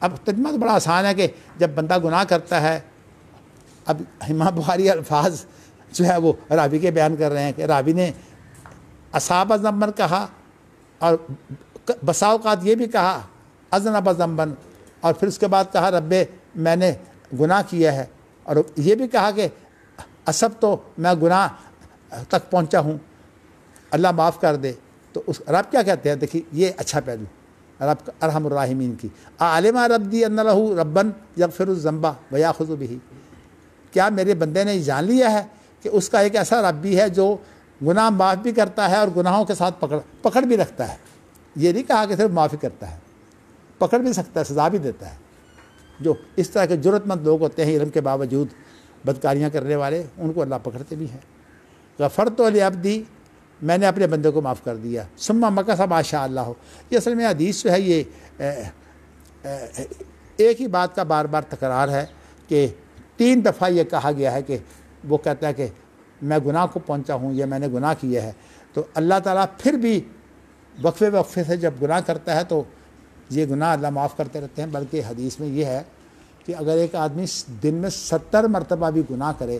اب ترجمہ تو بڑا آسان ہے کہ جب بندہ گناہ کرتا ہے، اب امام بخاری الفاظ جو ہے وہ راوی کے بیان کر رہے ہیں کہ راوی نے اصاب ذنبن کہا، اور بسا اوقات یہ بھی کہا اذنب ذنبن، اور پھر اس کے بعد کہا رب میں نے گناہ کیا ہے، اور یہ بھی کہا کہ اصب تو میں گناہ تک پہنچا ہوں، اللہ معاف کر دے۔ تو اس رب کیا کہتے ہیں؟ دیکھیے یہ اچھا پہلو رب ارحم الراحمین کی، عالم ربی ان لہ ربن یغفر الذنب ویاخذ بہ، کیا میرے بندے نے جان لیا ہے کہ اس کا ایک ایسا رب بھی ہے جو گناہ معاف بھی کرتا ہے اور گناہوں کے ساتھ پکڑ بھی رکھتا ہے۔ یہ نہیں کہا کہ صرف معافی کرتا ہے، پکڑ بھی سکتا ہے، سزا بھی دیتا ہے۔ جو اس طرح کے جرت مند لوگ ہوتے ہیں علم کے باوجود بدکاریاں کرنے والے، ان کو اللہ پکڑتے بھی ہیں۔ غفرت لعبدی، میں نے اپنے بندے کو معاف کر دیا، ثم مکث ما شاء اللہ۔ یہ اصل میں حدیث جو ہے یہ ایک ہی بات کا بار بار تکرار ہے کہ 3 دفعہ یہ کہا گیا ہے کہ وہ کہتا ہے کہ میں گناہ کو پہنچا ہوں یا میں نے گناہ کیا ہے، تو اللہ تعالیٰ پھر بھی وقفے سے جب گناہ کرتا ہے تو یہ گناہ اللہ معاف کرتے رہتے ہیں۔ بلکہ حدیث میں یہ ہے کہ اگر ایک آدمی دن میں 70 مرتبہ بھی گناہ کرے،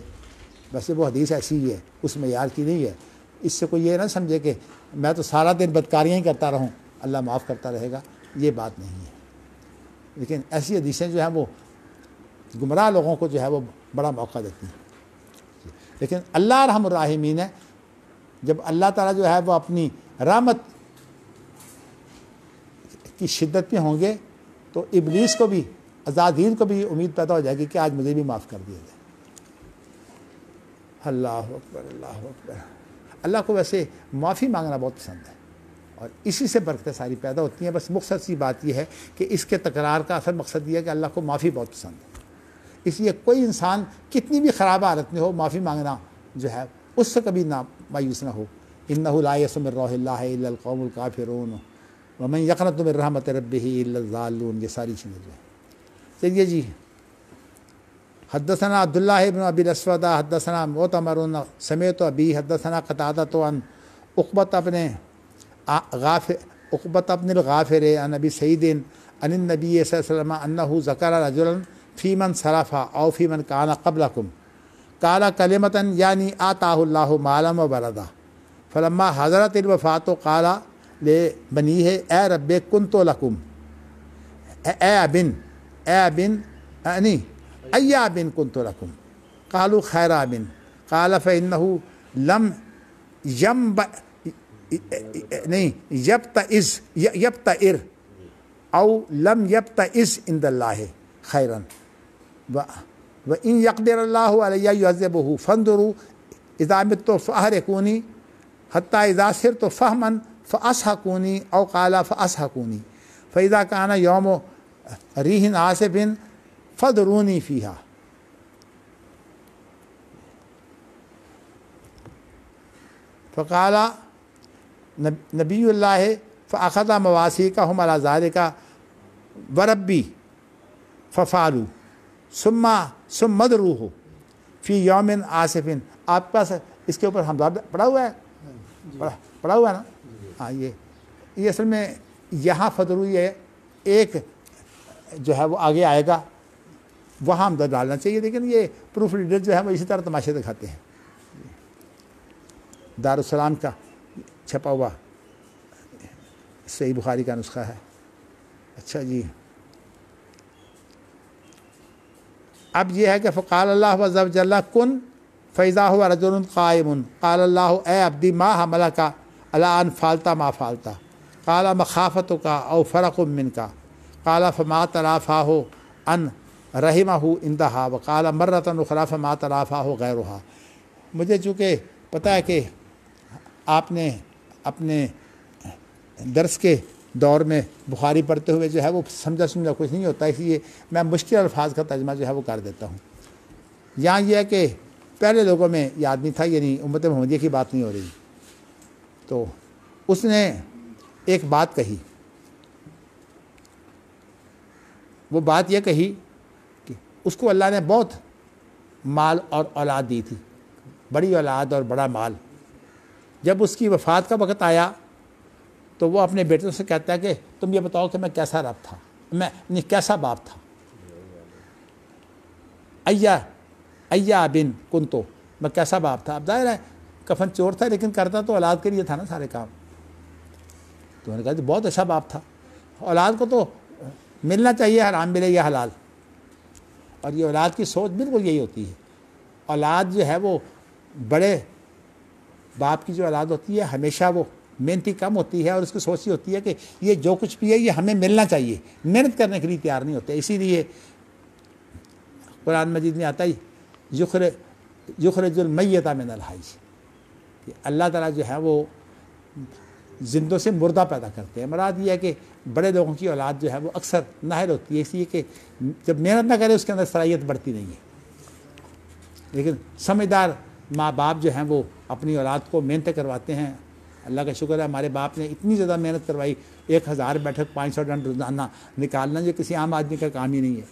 ویسے وہ حدیث ایسی ہی ہے، اس معیار کی نہیں ہے، اس سے کوئی یہ نہ سمجھے کہ میں تو سارا دن بدکاریاں ہی کرتا رہوں اللہ معاف کرتا رہے گا، یہ بات نہیں ہے۔ لیکن ایسی حدیثیں جو ہیں وہ گمراہ لوگوں کو جو ہے وہ بڑا موقع دیتی ہیں۔ لیکن اللہ ارحم الراحمین ہے، جب اللہ تعالیٰ جو ہے وہ اپنی رحمت کی شدت میں ہوں گے تو ابلیس کو بھی، عزازیل کو بھی امید پیدا ہو جائے گی کہ آج مجھے بھی معاف کر دیا جائے۔ اللہ اکبر، اللہ اکبر۔ اللہ کو ویسے معافی مانگنا بہت پسند ہے، اور اسی سے برکتیں ساری پیدا ہوتی ہیں۔ بس مختصر سی بات یہ ہے کہ اس کے تکرار کا اصل مقصد یہ ہے کہ اللہ کو معافی بہت پسند ہے، اس لیے کوئی انسان کتنی بھی خراب حالت میں ہو معافی مانگنا جو ہے اس سے کبھی نہ مایوس نہ ہو۔ انہ لا یئس من روح اللہ الا القوم الکافرون ومن یقنط من رحمت ربہ الا الضالون، یہ ساری چیزیں جو ہیں۔ چلیے جی، حدثنا عبداللہ بن ابی الاسود حدثنا معتمر سمیت ابی حدثنا قتادۃ عن عقبۃ بن الغافر عن ابی سعید عن النبی صلی اللہ علیہ وسلم انہ ذکر رجلا فی من صرف او فی من کان قبلکم قال کلمۃ یعنی آتاہ اللہ مالا و ولدا فلما حضرت الوفات قال لبنیہ اے رب کنت لکم اے ابن انی ای ابن کنت لکم قالوا خیر ابن قال فإنه لم یبتئر او لم یبتئس عند اللہ خیرا وإن یقدر اللہ علی یعذبہ فانظروا اذا مت فاحرقونی حتی اذا صرت فہما فاسحقونی او قال فاسحقونی فاذا کان یوم ریح عاصف فذرونی فیہا۔ فقال نبی اللہ فاخذ مواثیقہم علی ذلک وربی ففعلوا ثم ادروہ فی یوم عاصف۔ آپ پاس اس کے اوپر حمزہ پڑھا ہوا ہے، پڑھا ہوا ہے نا؟ ہاں، یہ اصل میں یہاں فدرو یہ ایک جو ہے وہ آگے آئے گا، وہاں حمزہ ڈالنا چاہیے، لیکن یہ پروف ریڈر جو ہے وہ اسی طرح تماشے دکھاتے ہیں۔ دارالسلام کا چھپا ہوا صحیح بخاری کا نسخہ ہے۔ اچھا جی، اب یہ ہے کہ فقال اللہ عز وجل کن فاذا هو رجل قائم قال اللہ اے عبدی ما حملک علی ان فعلت ما فعلت قال مخافتک او فرق منک قال فما ترافاہ ان رحمہ عندہا وقال مرۃ اخری فما ترافاہ غیرہا۔ مجھے چونکہ پتہ ہے کہ آپ نے اپنے درس کے دور میں بخاری پڑھتے ہوئے جو ہے وہ سمجھا کچھ نہیں ہوتا، اس لیے میں مشکل الفاظ کا ترجمہ جو ہے وہ کر دیتا ہوں۔ یہاں یہ ہے کہ پہلے لوگوں میں یہ آدمی تھا، یعنی امت محمدیہ کی بات نہیں ہو رہی، تو اس نے ایک بات کہی، وہ بات یہ کہی کہ اس کو اللہ نے بہت مال اور اولاد دی تھی، بڑی اولاد اور بڑا مال۔ جب اس کی وفات کا وقت آیا تو وہ اپنے بیٹوں سے کہتا ہے کہ تم یہ بتاؤ کہ میں کیسا رب تھا، میں کیسا باپ تھا، ایا بن کنتو، میں کیسا باپ تھا۔ اب ظاہر ہے کفن چور تھا لیکن کرتا تو اولاد کے لیے تھا نا سارے کام۔ تو انہوں نے کہا بہت اچھا باپ تھا، اولاد کو تو ملنا چاہیے، حرام ملے یا حلال۔ اور یہ اولاد کی سوچ بالکل یہی ہوتی ہے، اولاد جو ہے وہ بڑے باپ کی جو اولاد ہوتی ہے ہمیشہ وہ محنتی کم ہوتی ہے، اور اس کی سوچ یہ ہوتی ہے کہ یہ جو کچھ بھی ہے یہ ہمیں ملنا چاہیے، محنت کرنے کے لیے تیار نہیں ہوتے۔ اسی لیے قرآن مجید میں آتا ہی یخرج المیت من الحی، کہ اللہ تعالیٰ جو ہے وہ زندوں سے مردہ پیدا کرتے ہیں۔ مراد یہ ہے کہ بڑے لوگوں کی اولاد جو ہے وہ اکثر نااہل ہوتی ہے، اس لیے کہ جب محنت نہ کرے اس کے اندر صلاحیت بڑھتی نہیں ہے۔ لیکن سمجھدار ماں باپ جو ہیں وہ اپنی اولاد کو محنتیں کرواتے ہیں۔ اللہ کا شکر ہے ہمارے باپ نے اتنی زیادہ محنت کروائی، 1000 بیٹھک 500 ٹن روزانہ نکالنا یہ کسی عام آدمی کا کام ہی نہیں ہے،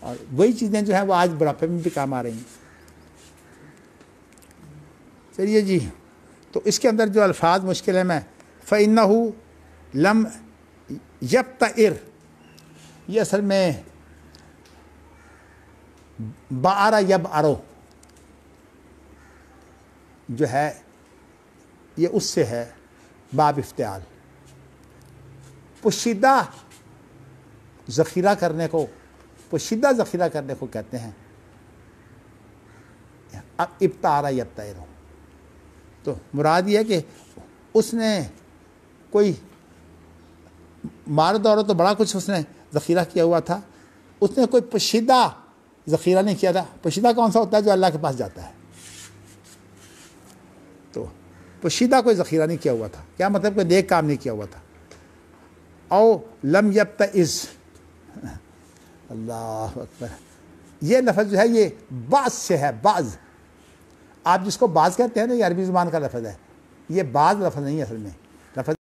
اور وہی چیزیں جو ہیں وہ آج بڑھاپے میں بھی کام آ رہی ہیں۔ چلیے جی، تو اس کے اندر جو الفاظ مشکل ہیں، میں فَإِنَّهُ لَمْ يَبْتَئِرْ، یہ اصل میں بَعَرَ يَبْعَرُ جو ہے یہ اس سے ہے، باب افتعال، پوشیدہ ذخیرہ کرنے کو، پوشیدہ ذخیرہ کرنے کو کہتے ہیں۔ اب ابتعارا یبتعر، تو مراد یہ ہے کہ اس نے کوئی مال و دولت تو بڑا کچھ اس نے ذخیرہ کیا ہوا تھا، اس نے کوئی پوشیدہ ذخیرہ نہیں کیا تھا۔ پوشیدہ کون سا ہوتا ہے؟ جو اللہ کے پاس جاتا ہے۔ تو پوشیدہ کوئی ذخیرہ نہیں کیا ہوا تھا، کیا مطلب کوئی نیک کام نہیں کیا ہوا تھا۔ او لم یبتئز، اللہ اکبر، یہ لفظ جو ہے یہ بعض سے ہے، بعض، آپ جس کو بعض کہتے ہیں نا، یہ عربی زبان کا لفظ ہے، یہ بعض لفظ نہیں ہے اصل میں، لفظ